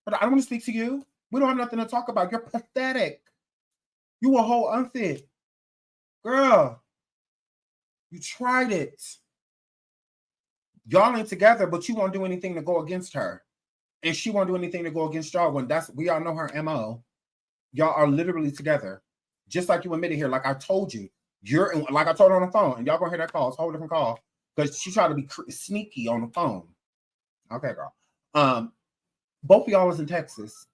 But I don't want to speak to you. We don't have nothing to talk about. You're pathetic. You a whole unfit. Girl, you tried it. Y'all ain't together, but you won't do anything to go against her. And she won't do anything to go against y'all when we all know her MO. Y'all are literally together. Just like you admitted here, like I told you. Like I told her on the phone, and y'all gonna hear that call. It's a whole different call. Because she tried to be sneaky on the phone. Okay, girl. Both of y'all is in Texas.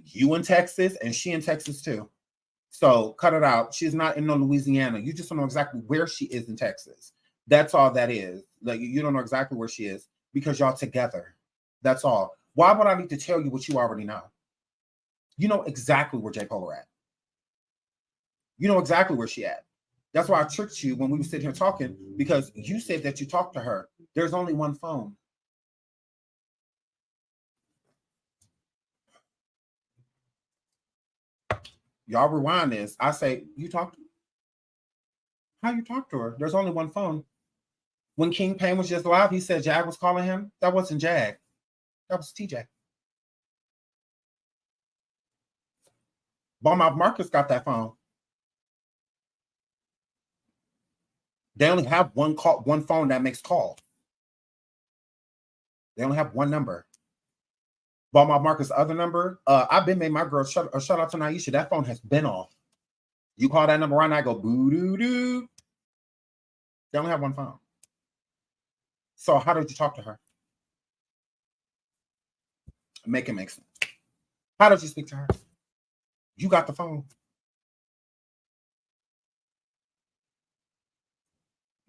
You in Texas, and she in Texas too. So cut it out. She's not in Louisiana. You just don't know exactly where she is in Texas. That's all that is. Like you don't know exactly where she is because y'all together. That's all. Why would I need to tell you what you already know? You know exactly where J. Pola at. You know exactly where she at. That's why I tricked you when we were sitting here talking because you said that you talked to her. There's only one phone. Y'all rewind this. I say, you talked to her? How you talk to her? There's only one phone. When King Payne was just live, he said Jag was calling him. That wasn't Jag. That was TJ. Ballmouth Marcus got that phone. They only have one phone that makes calls. They only have one number. Ballmouth Marcus' other number. I've been made my girl shout out to Naisha. That phone has been off. You call that number right now, I go boo doo doo. They only have one phone. So how did you talk to her? Make it make sense. How did you speak to her? You got the phone.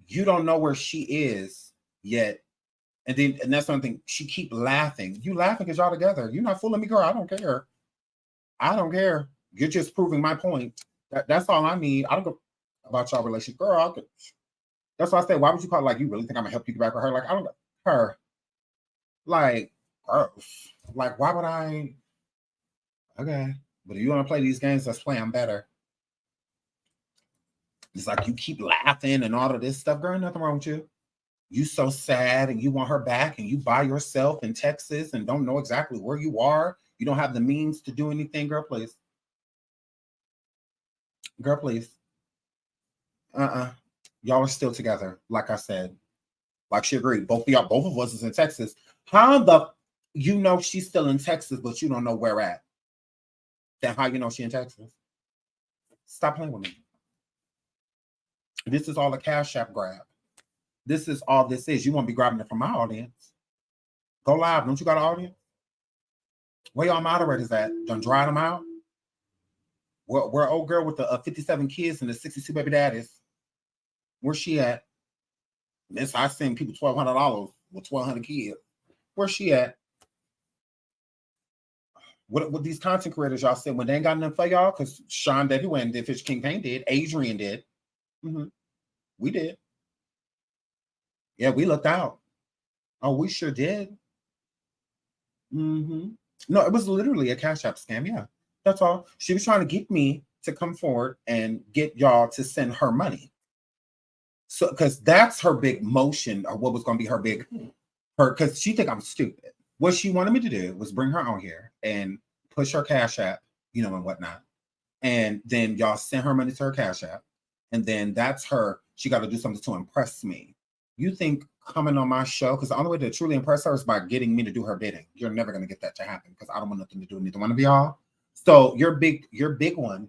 You don't know where she is yet. And that's something she keep laughing. You laughing because y'all together. You're not fooling me, girl. I don't care. I don't care. You're just proving my point. That's all I need. I don't go about y'all relationship. Girl, that's why I say, why would you call it? Like, you really think I'm gonna help you get back with her? Like, I don't her. Like, gross. Like, why would I? Okay. But if you want to play these games, let's play them better. It's like you keep laughing and all of this stuff. Girl, nothing wrong with you. You so sad and you want her back and you by yourself in Texas and don't know exactly where you are. You don't have the means to do anything. Girl, please. Girl, please. Y'all are still together, like I said. Like she agreed. Both of us is in Texas. How the you know she's still in Texas, but you don't know where at? Then how you know she in Texas? Stop playing with me. This is all a Cash App grab. This is all this is. You won't be grabbing it from my audience. Go live. Don't you got an audience? Where y'all moderators at? Done dry them out? Where old girl with the 57 kids and the 62 baby daddies? Where's she at? This I send people $1,200 with 1,200 kids. Where's she at? What these content creators y'all said when they ain't got nothing for y'all? Because Seandavieway and Fish King Payne did. Adrian did. We did. Yeah, we looked out. Oh, we sure did. No, it was literally a Cash App scam. Yeah, that's all. She was trying to get me to come forward and get y'all to send her money. So, because that's her big motion, or what was going to be her big, because she think I'm stupid. What she wanted me to do was bring her on here and push her Cash App, and whatnot. And then y'all send her money to her Cash App. And then that's her. She got to do something to impress me. You think coming on my show, because the only way to truly impress her is by getting me to do her bidding. You're never going to get that to happen because I don't want nothing to do with neither one of y'all. So your big one,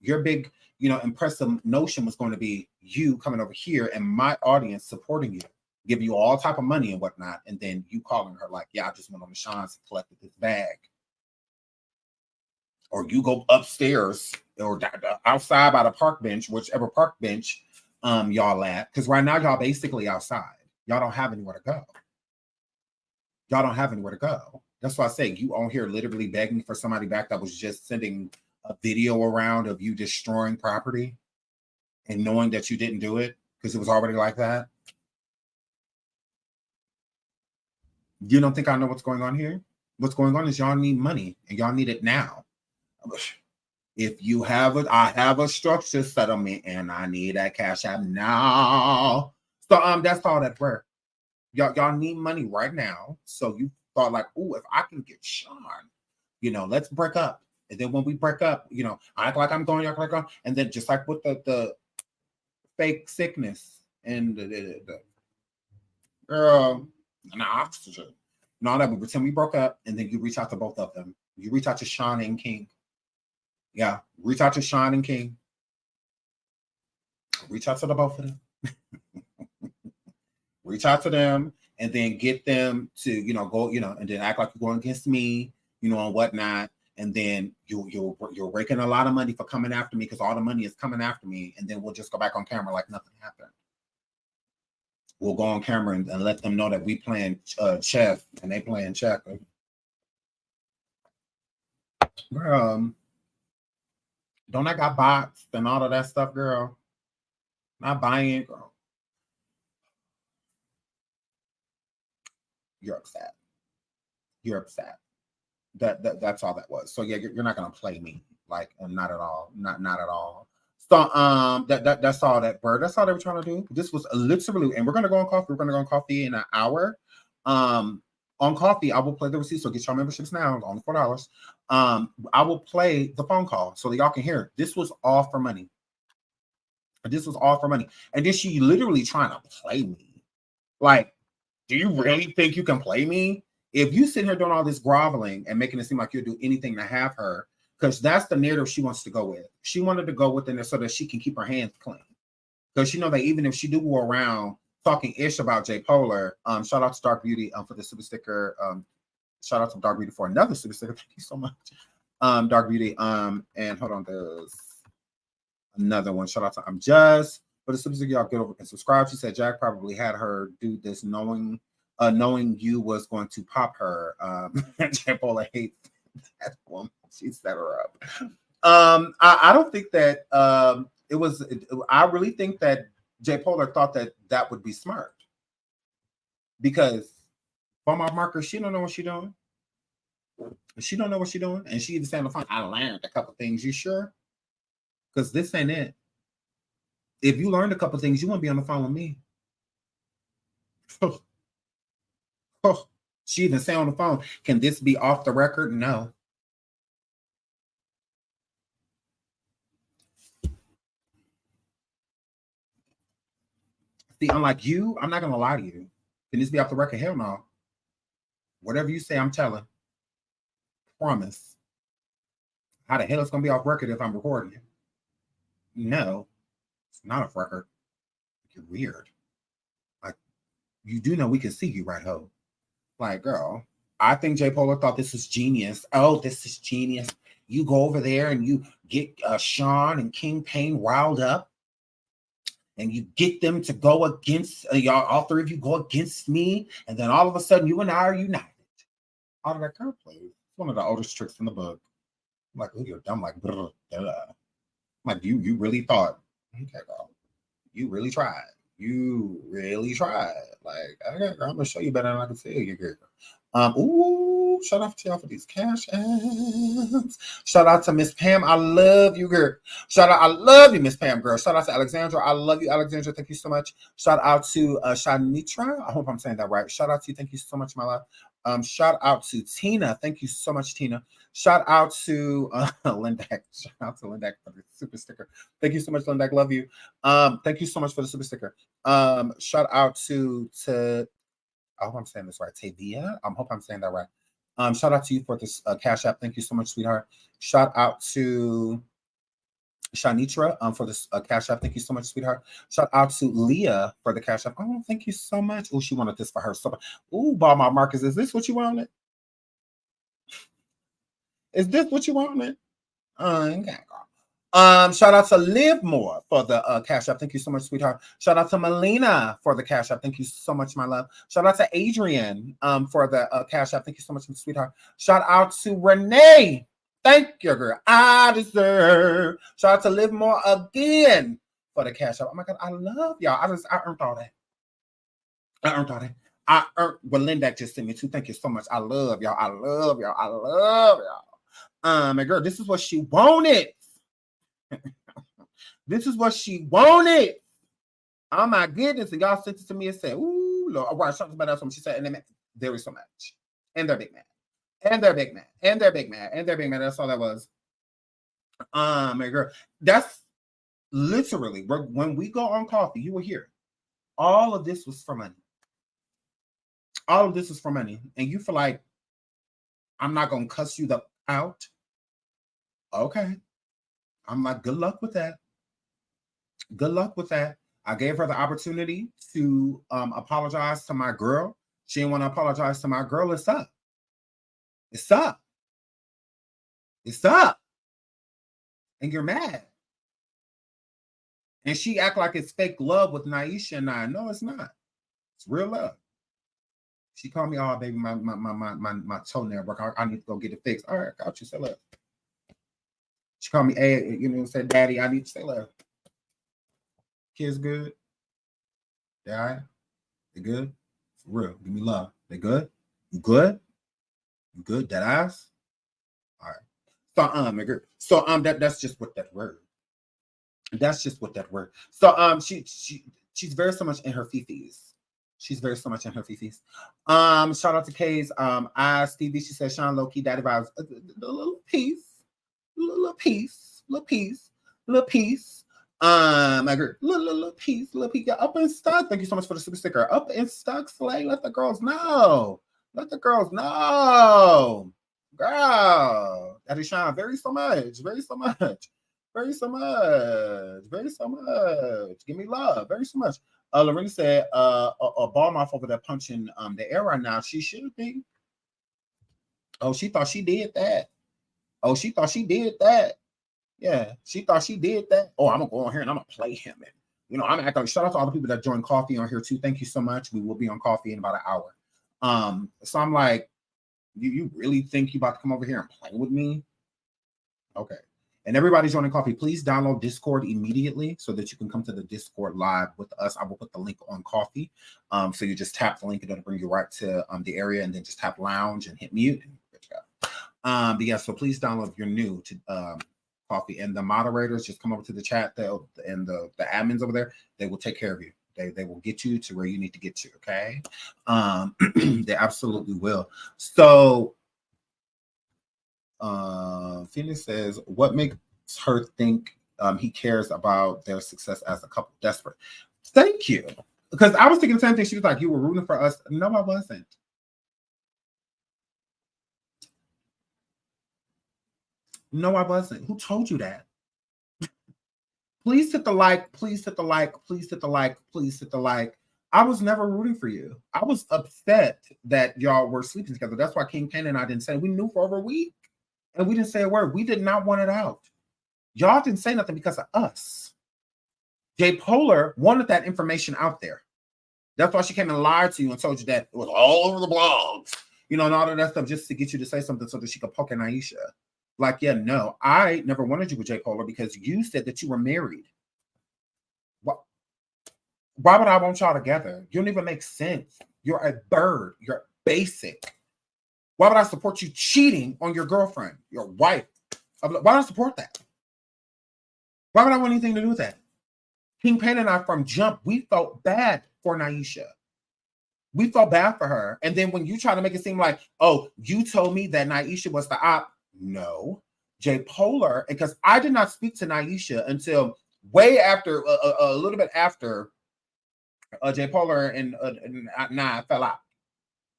your big, impressive notion was going to be you coming over here and my audience supporting you, giving you all type of money and whatnot. And then you calling her like, yeah, I just went on the Sean's and collected this bag. Or you go upstairs or outside by the park bench, whichever park bench y'all at. Because right now y'all basically outside. Y'all don't have anywhere to go. Y'all don't have anywhere to go. That's why I say you on here literally begging for somebody back that was just sending a video around of you destroying property and knowing that you didn't do it because it was already like that. You don't think I know what's going on here? What's going on is y'all need money and y'all need it now. If you have I have a structure settlement and I need that Cash App now. So that's all that work. Y'all need money right now. So you thought like, oh, if I can get Sean, let's break up. And then when we break up, I act like I'm going, y'all act like I'm, and then just like with the fake sickness and the girl and the oxygen and all that, we pretend we broke up, and then you reach out to both of them. You reach out to Sean and King. Yeah, reach out to Sean and King. Reach out to the both of them. Reach out to them and then get them to, go, and then act like you're going against me, and whatnot. And then you're raking a lot of money for coming after me because all the money is coming after me. And then we'll just go back on camera like nothing happened. We'll go on camera and let them know that we playing chess and they playing checkers. Girl, don't I got bots and all of that stuff, girl? Not buying, girl. You're upset. You're upset. That's all that was. So yeah, you're not gonna play me, like, not at all. Not at all. So that's all that bird. That's all they were trying to do. This was literally, and we're gonna go on coffee. We're gonna go on coffee in an hour. On coffee, I will play the receipt. So get your memberships now. It's only $4. I will play the phone call so that y'all can hear it. This was all for money. This was all for money. And then she literally trying to play me. Like, do you really think you can play me? If you sit here doing all this groveling and making it seem like you'll do anything to have her, because that's the narrative she wants to go with. She wanted to go with it so that she can keep her hands clean. Because she know that even if she do go around talking ish about J Polar, shout out to Dark Beauty for the super sticker. Shout out to Dark Beauty for another super sticker. Thank you so much. Dark Beauty. And hold on, there's another one. Shout out to Just for the super sticker. Y'all get over and subscribe. She said Jack probably had her do this knowing you was going to pop her. J Polar hates that woman. She set her up. I don't think that it was. I really think that J Polar thought that would be smart because from our marker, she don't know what she's doing. She don't know what she's doing, and she even saying on the phone, I learned a couple things. You sure? Because this ain't it. If you learned a couple things, you won't be on the phone with me. She even say on the phone, can this be off the record? No. See, unlike you, I'm not going to lie to you. Can this be off the record? Hell no. Whatever you say, I'm telling. Promise. How the hell it's going to be off record if I'm recording it? No. It's not off record. You're weird. Like, you do know we can see you, right, ho? Like, girl, I think J Polar thought this was genius. Oh, this is genius. You go over there and you get Sean and King Payne riled up. And you get them to go against y'all, all three of you go against me, and then all of a sudden you and I are united. All of that kind of plays. It's one of the oldest tricks in the book. I'm like, oh, you're dumb, like, duh. Like, you really thought, okay, girl, you really tried. You really tried. Like, okay, girl, I'm gonna show you better than I can tell you, girl. Ooh, shout out to y'all for these cash apps. Shout out to Miss Pam. I love you, girl. Shout out, I love you, Miss Pam, girl. Shout out to Alexandra. I love you, Alexandra. Thank you so much. Shout out to Shanitra. I hope I'm saying that right. Shout out to you. Thank you so much, my love. Shout out to Tina. Thank you so much, Tina. Shout out to Lindak. Shout out to Lindak for the super sticker. Thank you so much, Lindak. Love you. Thank you so much for the super sticker. Shout out to I hope I'm saying this right. Tavia. I hope I'm saying that right. Shout out to you for this cash app. Thank you so much, sweetheart. Shout out to Shanitra for this cash app. Thank you so much, sweetheart. Shout out to Leah for the cash app. Oh, thank you so much. Oh, she wanted this for her. So, oh, Ballmart Marcus, is this what you wanted? Is this what you wanted? Okay. Shout out to Live More for the cash app. Thank you so much, sweetheart. Shout out to Melina for the cash app. Thank you so much, my love. Shout out to Adrian for the cash app. Thank you so much, sweetheart. Shout out to Renee. Thank you, girl. I deserve. Shout out to Live More again for the cash app. Oh my God, I love y'all. I earned all that. I earned what Lindak just sent me too. Thank you so much. I love y'all. I love y'all. I love y'all. My girl, this is what she wanted. This is what she wanted. Oh my goodness. And y'all sent it to me and said, ooh, Lord. All right, something about that. She said, and there is so much. And they're big mad. And they're big mad. And they're big mad. And they're big mad. That's all that was. My girl. That's literally when we go on coffee, you will hear all of this was for money. All of this is for money. And you feel like I'm not gonna cuss you out. Okay. I'm like, good luck with that. Good luck with that. I gave her the opportunity to apologize to my girl. She didn't want to apologize to my girl. It's up. It's up. It's up. And you're mad. And she act like it's fake love with Naisha and I. No, it's not. It's real love. She called me, oh, baby, my toenail broke. I need to go get it fixed. All right, got you. Say love. She called me, hey, said, Daddy, I need to say love. Kids good? They all right? They good? For real. Give me love. They good? You good? You good? Dead eyes? All right. So, that's just what that word. That's just what that word. So she's very so much in her fifis. She's very so much in her fifis. Shout out to Kay's Stevie. She said Sean low key daddy vibes. A little piece, little piece, little piece, little piece. I agree. Little piece, little piece. Up and stuck. Thank you so much for the super sticker. Up and stuck, Slay. Let the girls know. Let the girls know. Girl. Daddy Sean, very so much. Very so much. Very so much. Very so much. Give me love. Very so much. Lorena said, a ball mouth over there punching the air right now. She should be. Oh, she thought she did that. Oh, she thought she did that. Yeah, she thought she did that. Oh, I'm gonna go on here and I'm gonna play him. And you know, I'm acting. Shout out to all the people that joined coffee on here too. Thank you so much. We will be on coffee in about an hour. So I'm like, you really think you about to come over here and play with me? Okay. And everybody joining coffee, please download Discord immediately so that you can come to the Discord live with us. I will put the link on coffee. So you just tap the link and it'll bring you right to the area, and then just tap lounge and hit mute. And but yeah, so please download if you're new to coffee. And the moderators just come over to the chat, and the admins over there, they will take care of you. They will get you to where you need to get to, okay? They absolutely will. So Phoenix says, what makes her think he cares about their success as a couple? Desperate. Thank you. Because I was thinking the same thing. She was like, you were rooting for us. No, I wasn't. No, I wasn't. Who told you that? Please hit the like. Please hit the like. Please hit the like. Please hit the like. I was never rooting for you. I was upset that y'all were sleeping together. That's why King Ken and I didn't say. We knew for over a week. And we didn't say a word. We did not want it out. Y'all didn't say nothing because of us. Jay Polar wanted that information out there. That's why she came and lied to you and told you that it was all over the blogs, you know, and all of that stuff just to get you to say something so that she could poke at Naisha. Like, yeah, no, I never wanted you with Jay Polar because you said that you were married. What? Why would I want y'all together? You don't even make sense. You're a bird. You're basic. Why would I support you cheating on your girlfriend, your wife? Why would I support that? Why would I want anything to do with that? King Pan and I, from jump, we felt bad for Naisha. We felt bad for her. And then when you try to make it seem like, oh, you told me that Naisha was the op. No. Jay Polar, because I did not speak to Naisha until way after, a little bit after Jay Polar and I fell out.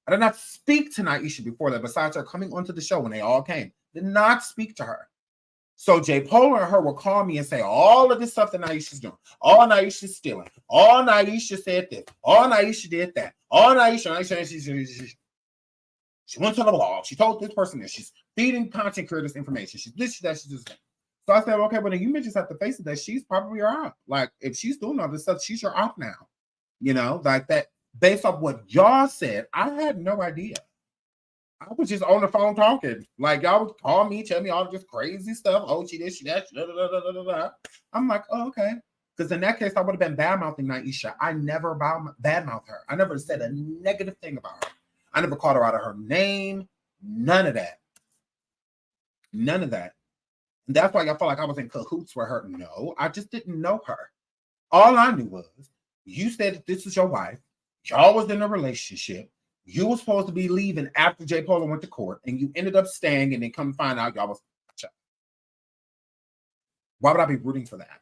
I did not speak to Naisha before that, besides her coming onto the show when they all came. Did not speak to her. So Jay Polar and her will call me and say all of this stuff that Naisha's doing. All Naisha's stealing. All Naisha said this. All Naisha did that. All Naisha she went to the blog. She told this person this. She's feeding content creators information. She's this, she's that, she's this. So I said, okay, but then you just have to face it that she's probably your op. Like, if she's doing all this stuff, she's your op now. You know, like that. Based off what y'all said, I had no idea. I was just on the phone talking. Like, y'all would call me, tell me all this crazy stuff. Oh, she this, she that, she da, da, da, da, da, da. I'm like, oh, okay. Because in that case, I would have been bad-mouthing Naisha. I never bad-mouthed her. I never said a negative thing about her. I never called her out of her name. None of that. None of that. And that's why y'all felt like I was in cahoots with her. No, I just didn't know her. All I knew was you said that this was your wife. Y'all was in a relationship. You were supposed to be leaving after Jay Polar went to court, and you ended up staying, and then come find out y'all was. Why would I be rooting for that?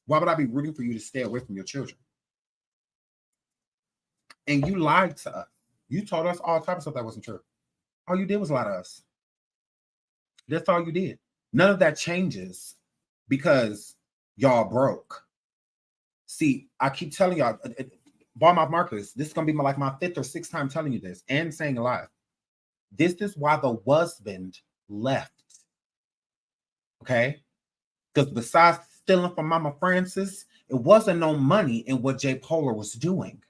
Why would I be rooting for you to stay away from your children? And you lied to us. You told us all types of stuff that wasn't true. All you did was lie to us. That's all you did. None of that changes because y'all broke. See, I keep telling y'all, Ballmouth Marcus, this is going to be my fifth or sixth time telling you this and saying it live. This is why the husband left. Okay? Because besides stealing from Mama Francis, it wasn't no money in what Jay Polar was doing.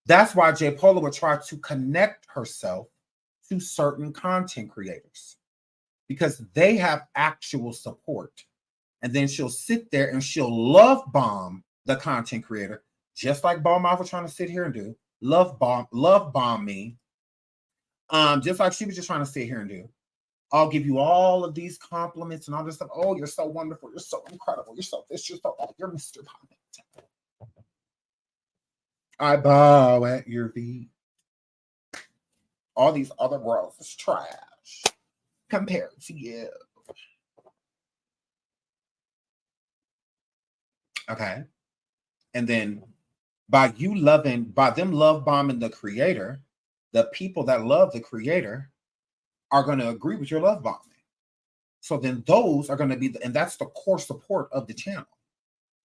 That's why Jay Polar would try to connect herself to certain content creators because they have actual support. And then she'll sit there and she'll love bomb the content creator, just like Ballmouth was trying to sit here and do. Love bomb me. Just like she was just trying to sit here and do. I'll give you all of these compliments and all this stuff. Oh, you're so wonderful. You're so incredible. You're so this. You're so that. You're Mr. Poppins. I bow at your feet. All these other girls is trash compared to you. Okay. And then by them love bombing the creator, the people that love the creator are going to agree with your love bombing. So then those are going to be, and that's the core support of the channel.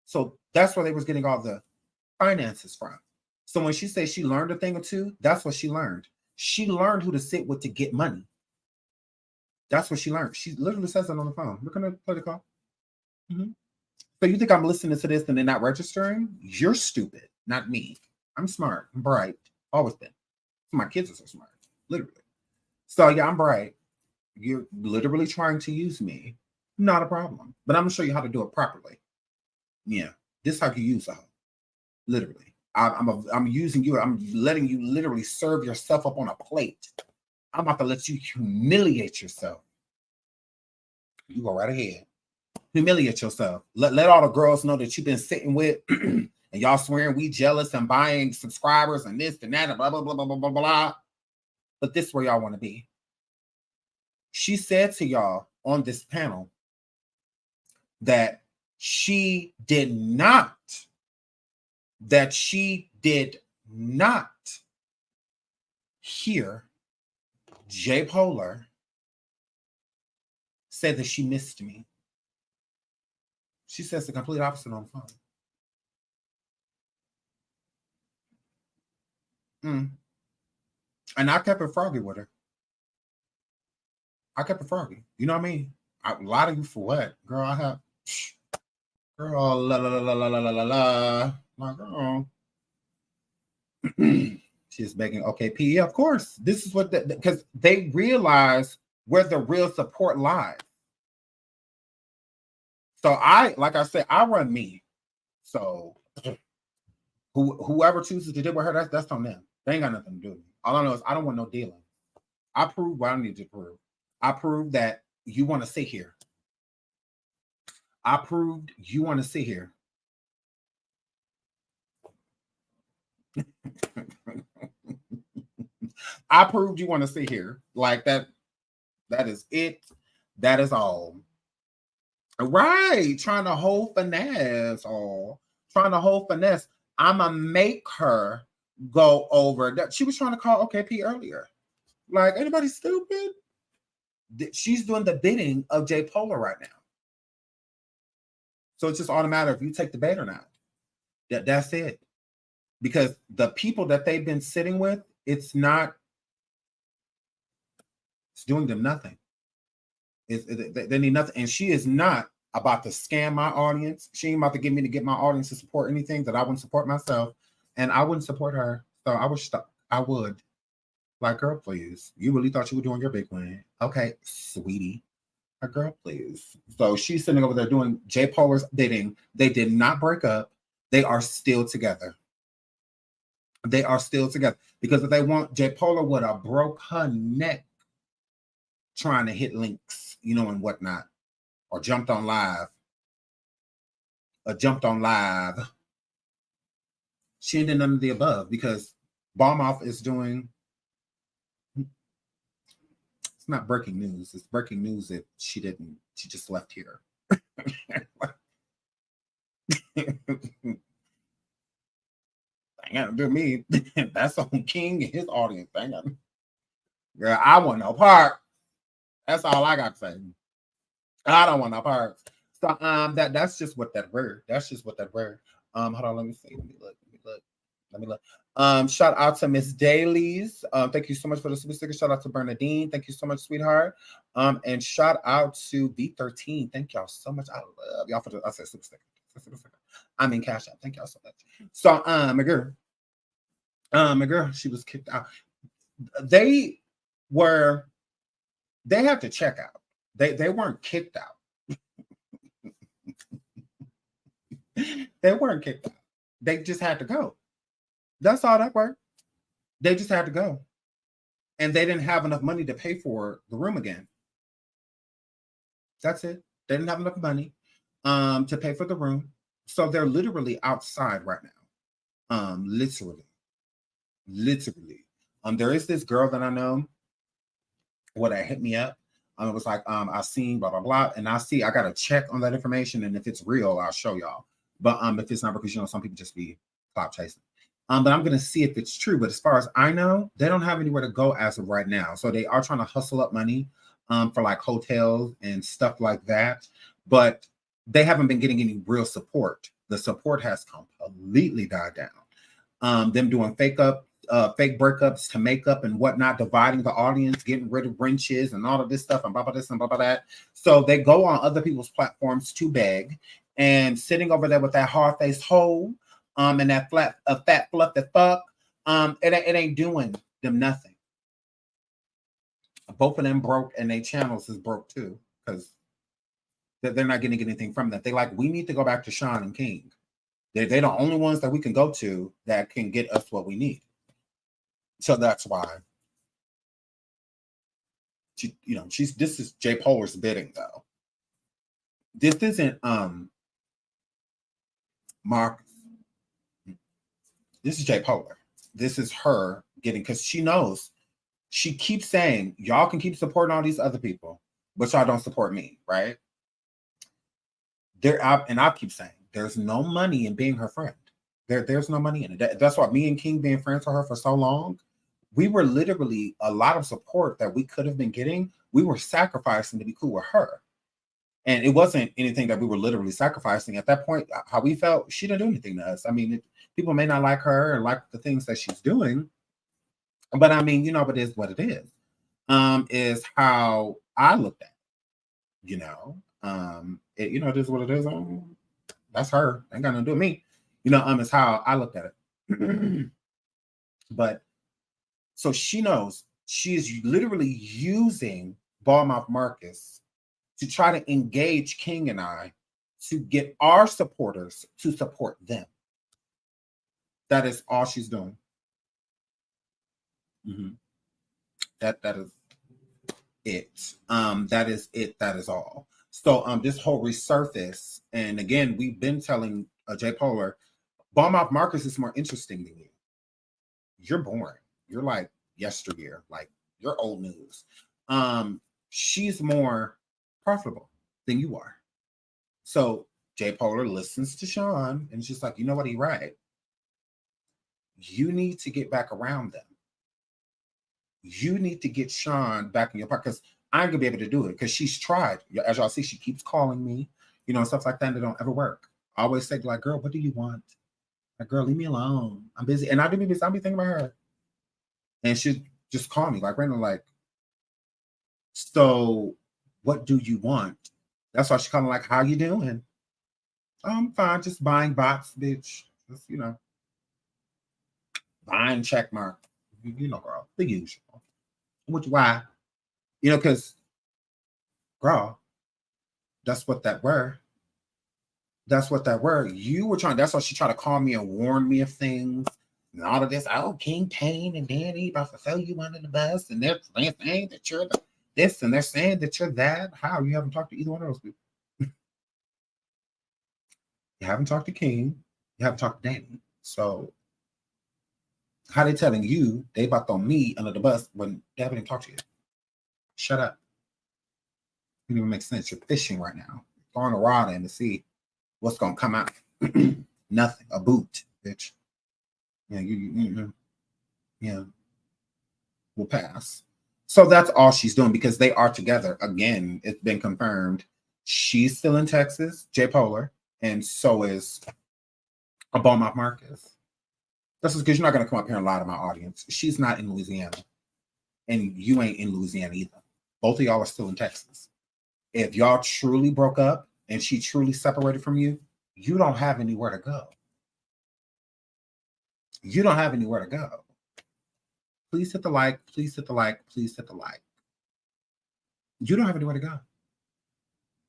So that's where they was getting all the finances from. So when she says she learned a thing or two, that's what she learned. She learned who to sit with to get money. That's what she learned. She literally says that on the phone. We're going to play the call. Mm-hmm. So you think I'm listening to this and they're not registering? You're stupid, not me. I'm smart. I'm bright. Always been. My kids are so smart. Literally. So yeah, I'm bright. You're literally trying to use me. Not a problem. But I'm going to show you how to do it properly. Yeah. This is how you use it. Literally. I'm using you. I'm letting you literally serve yourself up on a plate. I'm about to let you humiliate yourself. You go right ahead. Humiliate yourself. Let all the girls know that you've been sitting with and y'all swearing we jealous and buying subscribers and this and that and blah, blah, blah, blah, blah, blah, blah. But this is where y'all want to be. She said to y'all on this panel that she did not hear J. Polar say that she missed me. She says the complete opposite on the phone. And I kept it froggy with her. I kept it froggy. You know what I mean? A lot of you for what? Girl, I have... Girl, la la la la la la la la. My girl. She's begging, okay, Plea. Of course. This is what... Because they realize where the real support lies. So like I said, I run me. So whoever chooses to deal with her, that's on them. They ain't got nothing to do with me. All I know is I don't want no dealing. I prove what I need to prove. I proved that you want to sit here. I proved you want to sit here. I proved you want to sit here. Like that. That is it. That is all. Right. Trying to hold finesse. Trying to hold finesse. I'ma make her go over that. She was trying to call OKP earlier. Like, anybody stupid? She's doing the bidding of J. Polar right now. So it's just automatic if you take the bait or not. That's it. Because the people that they've been sitting with, it's doing them nothing. They need nothing. And she is not about to scam my audience. She ain't about to get me to get my audience to support anything that I wouldn't support myself. And I wouldn't support her. So I would. Like, girl, please. You really thought you were doing your big win. Okay, sweetie. A girl, please. So she's sitting over there doing J. Polar's bidding. They did not break up. They are still together. They are still together. Because if they want, J. Polar would have broke her neck trying to hit links, and whatnot. Or jumped on live. She ain't did none of the above because Bomb-Off is doing... It's not breaking news. It's breaking news that she just left here. Ain't got to do me. That's on King and his audience. Girl, I want no part. That's all I got to say. I don't want no parts. So that's just what that word. That's just what that word. Hold on, let me see. Let me look. Shout out to Miss Dailies. Thank you so much for the super sticker. Shout out to Bernadine. Thank you so much, sweetheart. And shout out to B13. Thank y'all so much. I love y'all for the super sticker. I mean Cash App. Thank y'all so much. So my girl, she was kicked out. They had to check out. They weren't kicked out. They weren't kicked out. They just had to go. That's all that worked. They just had to go. And they didn't have enough money to pay for the room again. That's it. They didn't have enough money to pay for the room. So they're literally outside right now. Literally. There is this girl that I know that hit me up. It was like, I seen blah blah blah, and I gotta check on that information, and if it's real, I'll show y'all. But if it's not, because some people just be clout chasing. But I'm gonna see if it's true. But as far as I know, they don't have anywhere to go as of right now. So they are trying to hustle up money for like hotels and stuff like that. But they haven't been getting any real support. The support has completely died down. Them doing fake breakups to make up and whatnot, dividing the audience, getting rid of wrenches and all of this stuff and blah blah this and blah blah that. So they go on other people's platforms to beg, and sitting over there with that hard-faced hoe, and that fat fluffy fuck, it ain't doing them nothing. Both of them broke, and their channels is broke too, because they're not getting anything from that. They like, we need to go back to Sean and King. They're the only ones that we can go to that can get us what we need. So that's why this is Jay Polar's bidding, though. This isn't Mark. This is Jay Polar. This is her getting, because she knows, she keeps saying, y'all can keep supporting all these other people, but y'all don't support me, right? And I keep saying, there's no money in being her friend. There's no money in it. That's why me and King being friends with her for so long, we were literally, a lot of support that we could have been getting, we were sacrificing to be cool with her. And it wasn't anything that we were literally sacrificing. At that point, how we felt, she didn't do anything to us. I mean, people may not like her and like the things that she's doing, but I mean, it is what it is. Is how I looked at it. It is what it is. That's her. Ain't got nothing to do with me. It's how I looked at it. But so she knows she is literally using Ballmouth Marcus to try to engage King and I to get our supporters to support them. That is all she's doing. That is it. That is it. That is all. So this whole resurface, and again, we've been telling Jay Polar, Ballmouth Marcus is more interesting than you. You're boring. You're like yesteryear, like you're old news. She's more profitable than you are. So Jay Polar listens to Sean and it's just like, you know what, he's right. You need to get back around them. You need to get Sean back in your pocket, because I'm gonna be able to do it, because she's tried. As y'all see, she keeps calling me, stuff like that, and they don't ever work. I always say, like, girl, what do you want? Like, girl, leave me alone. I'm busy. And I'll be thinking about her. And she'd just call me, like, random, like, so what do you want? That's why she's kind of like, how you doing? I'm fine, just buying bots, bitch. Just, buying check mark. Girl, the usual. Why? Because, girl, that's what that were. That's what that were. You were trying. That's why she tried to call me and warn me of things and all of this. Oh, King Kane and Danny about to throw you under the bus, and they're saying that you're this, and they're saying that you're that. How? You haven't talked to either one of those people. You haven't talked to King. You haven't talked to Danny. So how they telling you they about to throw me under the bus when they haven't even talked to you? Shut up. It doesn't even make sense. You're fishing right now. Throwing a rod in to see what's gonna come out. Nothing. A boot, bitch. Yeah, we'll pass. So that's all she's doing, because they are together. Again, it's been confirmed. She's still in Texas, Jay Polar, and so is Ballmouth Marcus. That's because you're not gonna come up here and lie to my audience. She's not in Louisiana, and you ain't in Louisiana either. Both of y'all are still in Texas. If y'all truly broke up and she truly separated from you, you don't have anywhere to go. You don't have anywhere to go. Please hit the like. Please hit the like. Please hit the like. You don't have anywhere to go.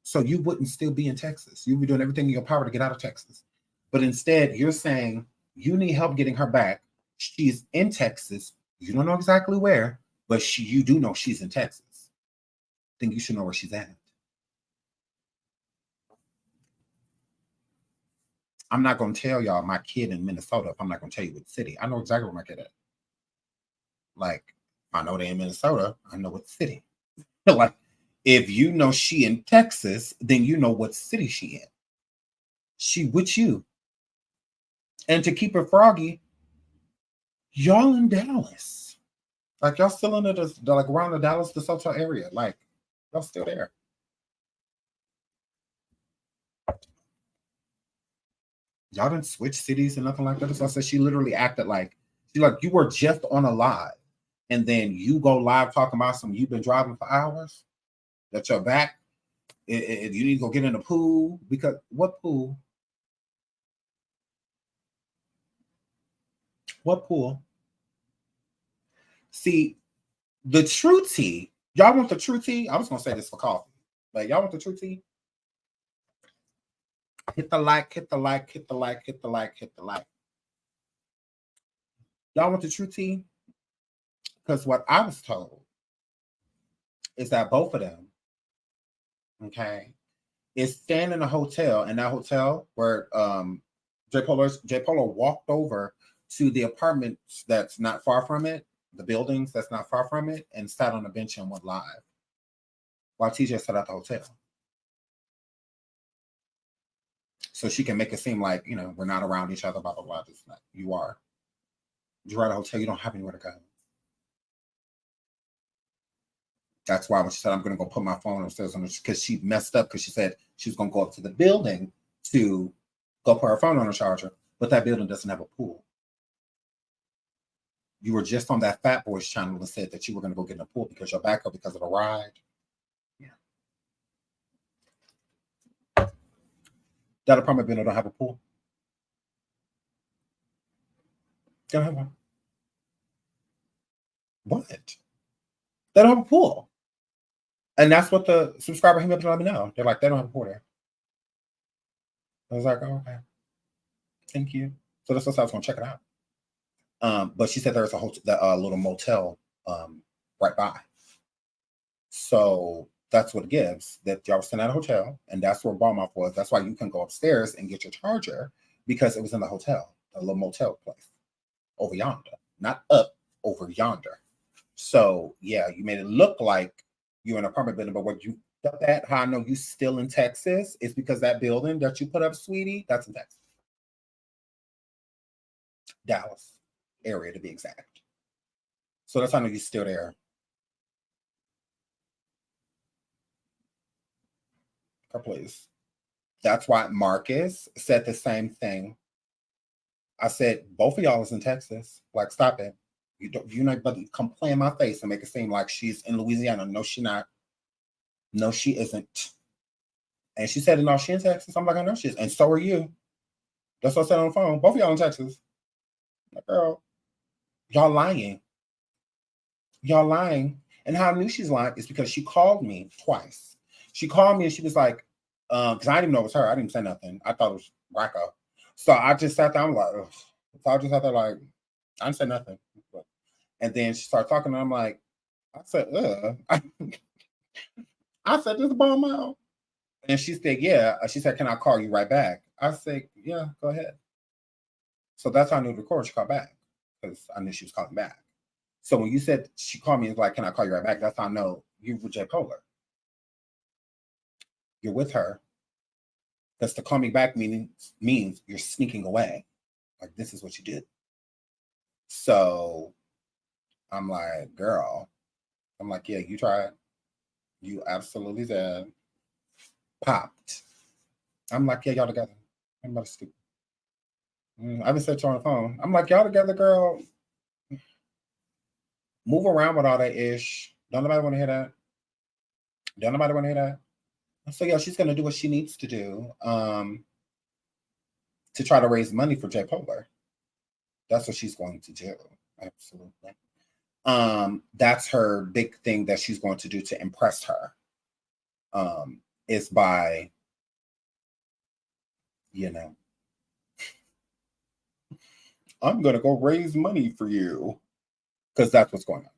So you wouldn't still be in Texas. You'd be doing everything in your power to get out of Texas. But instead, you're saying you need help getting her back. She's in Texas. You don't know exactly where, but you do know she's in Texas. Then you should know where she's at. I'm not going to tell y'all my kid in Minnesota if I'm not going to tell you what city. I know exactly where my kid is. Like, I know they're in Minnesota. I know what city. Like, if you know she in Texas, then you know what city she in. She with you. And to keep it froggy, y'all in Dallas. Like, y'all still in like around the Dallas, DeSoto area. Like, y'all still there. Y'all didn't switch cities and nothing like that. So I said she literally acted like you were just on a live, and then you go live talking about some you've been driving for hours, that you're back. If you need to go get in the pool, because what pool? What pool? See, the true tea. Y'all want the true tea? I was gonna say this for coffee, but y'all want the true tea? Hit the like, hit the like, hit the like, hit the like, hit the like. Y'all want the true tea? Because what I was told is that both of them, okay, is staying in a hotel, and that hotel where J. Polo walked over to the apartments that's not far from it, the buildings that's not far from it, and sat on a bench and went live while TJ sat at the hotel. So she can make it seem like, you know, we're not around each other, blah, blah, blah. It's not. You are. You're at a hotel, you don't have anywhere to go. That's why when she said, I'm going to go put my phone upstairs, because she messed up, because she said she was going to go up to the building to go put her phone on a charger, but that building doesn't have a pool. You were just on that Fat Boys channel and said that you were going to go get in a pool because you're back up because of the ride. Yeah. That apartment building don't have a pool. They don't have one. What? They don't have a pool. And that's what the subscriber hit me up and let me know. They're like, they don't have a pool there. I was like, oh, okay. Thank you. So that's what I was going to check it out. But she said there's a little motel right by. So that's what it gives, that y'all was sitting at a hotel, and that's where Walmart was. That's why you can go upstairs and get your charger, because it was in the hotel, a little motel place over yonder, not up, over yonder. So yeah, you made it look like you're in an apartment building, but what you got that, how I know you still in Texas is because that building that you put up, sweetie, that's in Texas. Dallas area to be exact. So that's how I know you're still there. Please. That's why Marcus said the same thing. I said, both of y'all is in Texas. Like, stop it. You're not but come play in my face and make it seem like she's in Louisiana. No, she not. No, she isn't. And she said, no, she in Texas. I'm like, I know she is. And so are you. That's what I said on the phone. Both of y'all in Texas. Like, girl, y'all lying. Y'all lying. And how I knew she's lying is because she called me twice. She called me and she was like, because I didn't even know it was her. I didn't say nothing. I thought it was Rocco. So I just sat there. I'm like, ugh. So I just sat there like, I didn't say nothing. And then she started talking, and I'm like, I said, I said, this bomb out. And she said, yeah. She said, can I call you right back? I said, yeah, go ahead. So that's how I knew to record. She called back because I knew she was calling back. So when you said she called me, it's like, can I call you right back? That's how I know you're with J. Polar. You're with her. Because to call me back means you're sneaking away. Like, this is what you did. So I'm like, girl. I'm like, yeah, you tried. You absolutely did. Popped. I'm like, yeah, y'all together. I'm about to stupid. I've been said to her on the phone. I'm like, y'all together, girl. Move around with all that ish. Don't nobody want to hear that. Don't nobody want to hear that. So yeah, she's gonna do what she needs to do to try to raise money for J. Polar. That's what she's going to do. Absolutely. That's her big thing that she's going to do to impress her. Is by, you know, I'm gonna go raise money for you. Because that's what's going on.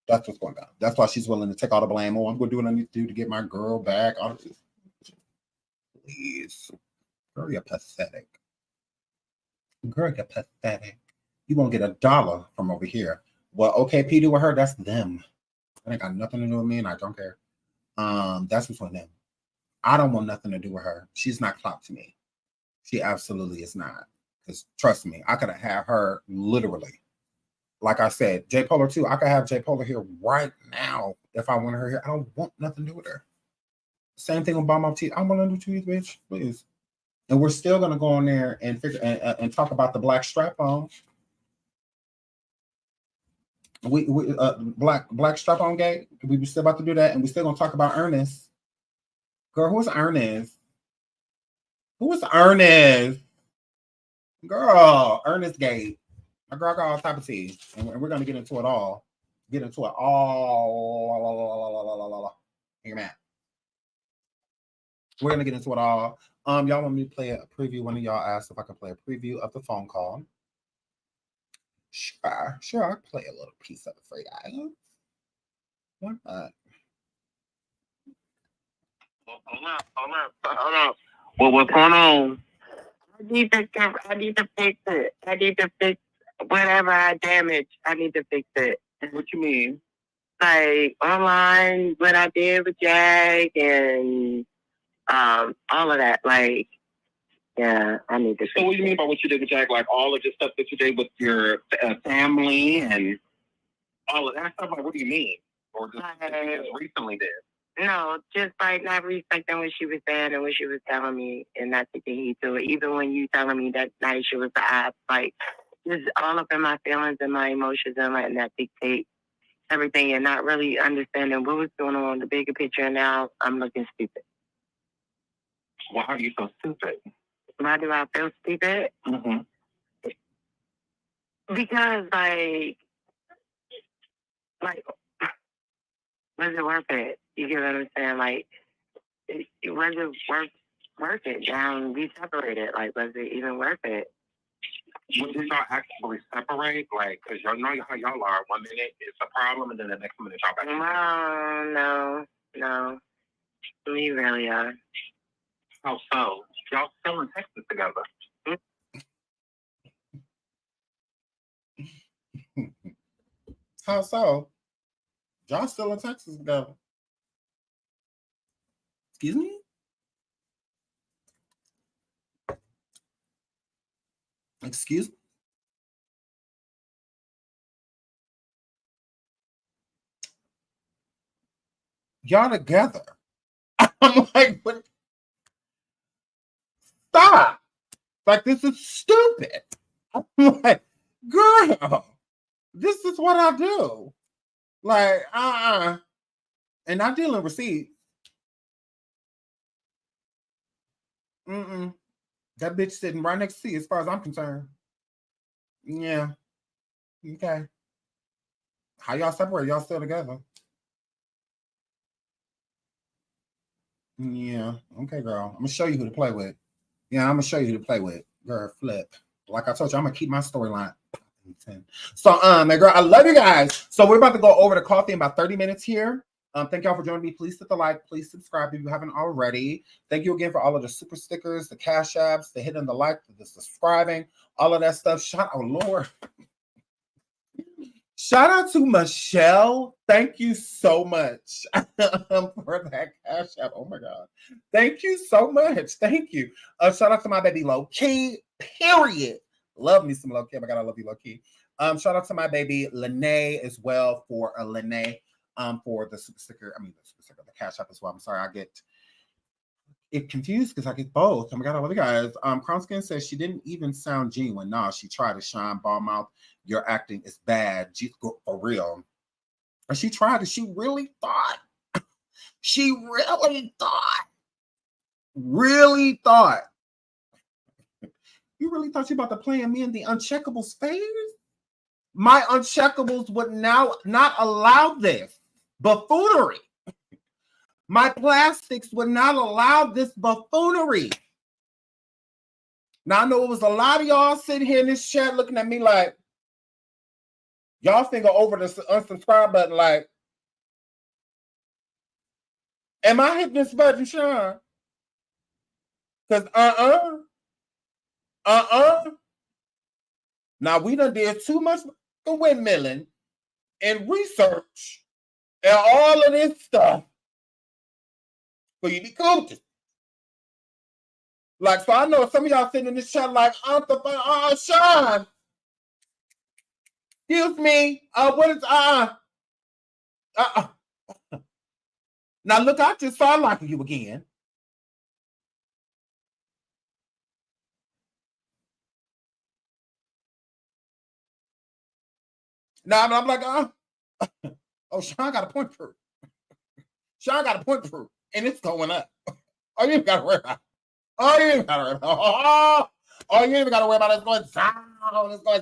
That's what's going on. That's why she's willing to take all the blame. Oh, I'm going to do what I need to do to get my girl back. Please. Girl, you're pathetic. Girl, you're pathetic. You won't get $1 from over here. Well, okay, P do with her, that's them. That ain't got nothing to do with me, and I don't care. That's between them. I don't want nothing to do with her. She's not clout to me. She absolutely is not. Because trust me, I could have had her literally. Like I said, J Polar too. I could have J Polar here right now if I want her here. I don't want nothing to do with her. Same thing with Bomb Up Teeth. I want to do teeth, bitch, please. And we're still gonna go on there and figure and talk about the black strap on. We black strap on gay. We were still about to do that, and we're still gonna talk about Ernest. Girl, who's Ernest? Who is Ernest? Girl, Ernest Gate. My girl got all type of tea, and we're gonna get into it all. Get into it all. Hear me out. We're gonna get into it all. Y'all want me to play a preview? One of y'all asked if I could play a preview of the phone call. Sure, I'll play a little piece of it for you guys. Why not? Hold on. Well, what's going on? I need to fix it. I need to fix whatever I damaged. I need to fix it. What you mean? Like online, what I did with Jack and all of that. Like, yeah, I need to fix it. So what do you mean by what you did with Jack? Like all of the stuff that you did with your family and all of that stuff? Like, what do you mean? Or just recently did? No, just like not respecting what she was saying and what she was telling me and not taking heed to it. Even when you telling me that night she was the app, like just all up in my feelings and my emotions and letting that dictate everything and not really understanding what was going on in the bigger picture. And now I'm looking stupid. Why are you so stupid? Why do I feel stupid? Mm-hmm. Because like, was it worth it? You get what I'm saying? Like, was it worth it? Down, we separated. Like, was it even worth it? Did y'all actually separate? Like, because y'all know how y'all are. 1 minute it's a problem, and then the next minute y'all back. No. We really are. How so? Y'all still in Texas together? How so? Y'all still in Texas together? Excuse me? Excuse me? Y'all together. I'm like, what? Stop. Like, this is stupid. I'm like, girl, this is what I do. Like, and I'm dealing receipts. That bitch sitting right next to you as far as I'm concerned. Yeah. Okay. How y'all separate? Y'all still together? Yeah. Okay, girl. I'm gonna show you who to play with. Yeah, I'm gonna show you who to play with. Girl, flip. Like I told you, I'm gonna keep my storyline. So, my girl, I love you guys. So we're about to go over to coffee in about 30 minutes here. Thank y'all for joining me. Please hit the like. Please subscribe if you haven't already. Thank you again for all of the super stickers, the cash apps, the hitting the like, the subscribing, all of that stuff. Shout out, Lord. Shout out to Michelle. Thank you so much for that cash app. Oh my God. Thank you so much. Thank you. Shout out to my baby Low Key. Period. Love me some Low Key. Oh my God, I love you, Low Key. Shout out to my baby Lene as well for Lene for the super sticker. I mean the super sticker, the cash app as well. I'm sorry, I get it confused because I get both. Oh my God, I love you guys. Crown Skin says she didn't even sound genuine. Nah, she tried to shine ball mouth. Your acting is bad. For real. And she tried it. She really thought. Really thought. You really thought you about to play me in the Uncheckables phase? My Uncheckables would now not allow this buffoonery. My plastics would not allow this buffoonery. Now I know it was a lot of y'all sitting here in this chat looking at me like, y'all finger over the unsubscribe button like, am I hitting this button, Sean? Because now we done did too much windmilling and research and all of this stuff for you to be coaching. Like, so I know some of y'all sitting in this chat like, Sean, excuse me, what is, Now look, I just started liking you again. Now I'm like, Sean got a point proof. Sean got a point proof, and it's going up. Oh, you ain't got to worry about it. Oh, you ain't got to worry about it. Oh, you ain't got to worry about it. It's going down. It's going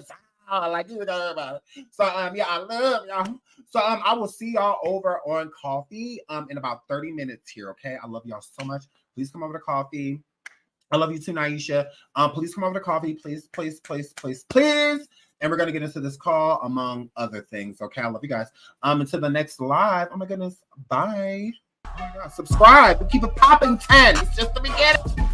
down. Like, you ain't got to worry about it. So, yeah, I love y'all. So, I will see y'all over on coffee in about 30 minutes here, okay? I love y'all so much. Please come over to coffee. I love you too, Naisha. Please come over to coffee. Please, please, please, please, please. And we're going to get into this call, among other things, okay? I love you guys. Until the next live. Oh, my goodness. Bye. Oh, my God. Subscribe. We keep it popping 10. It's just the beginning.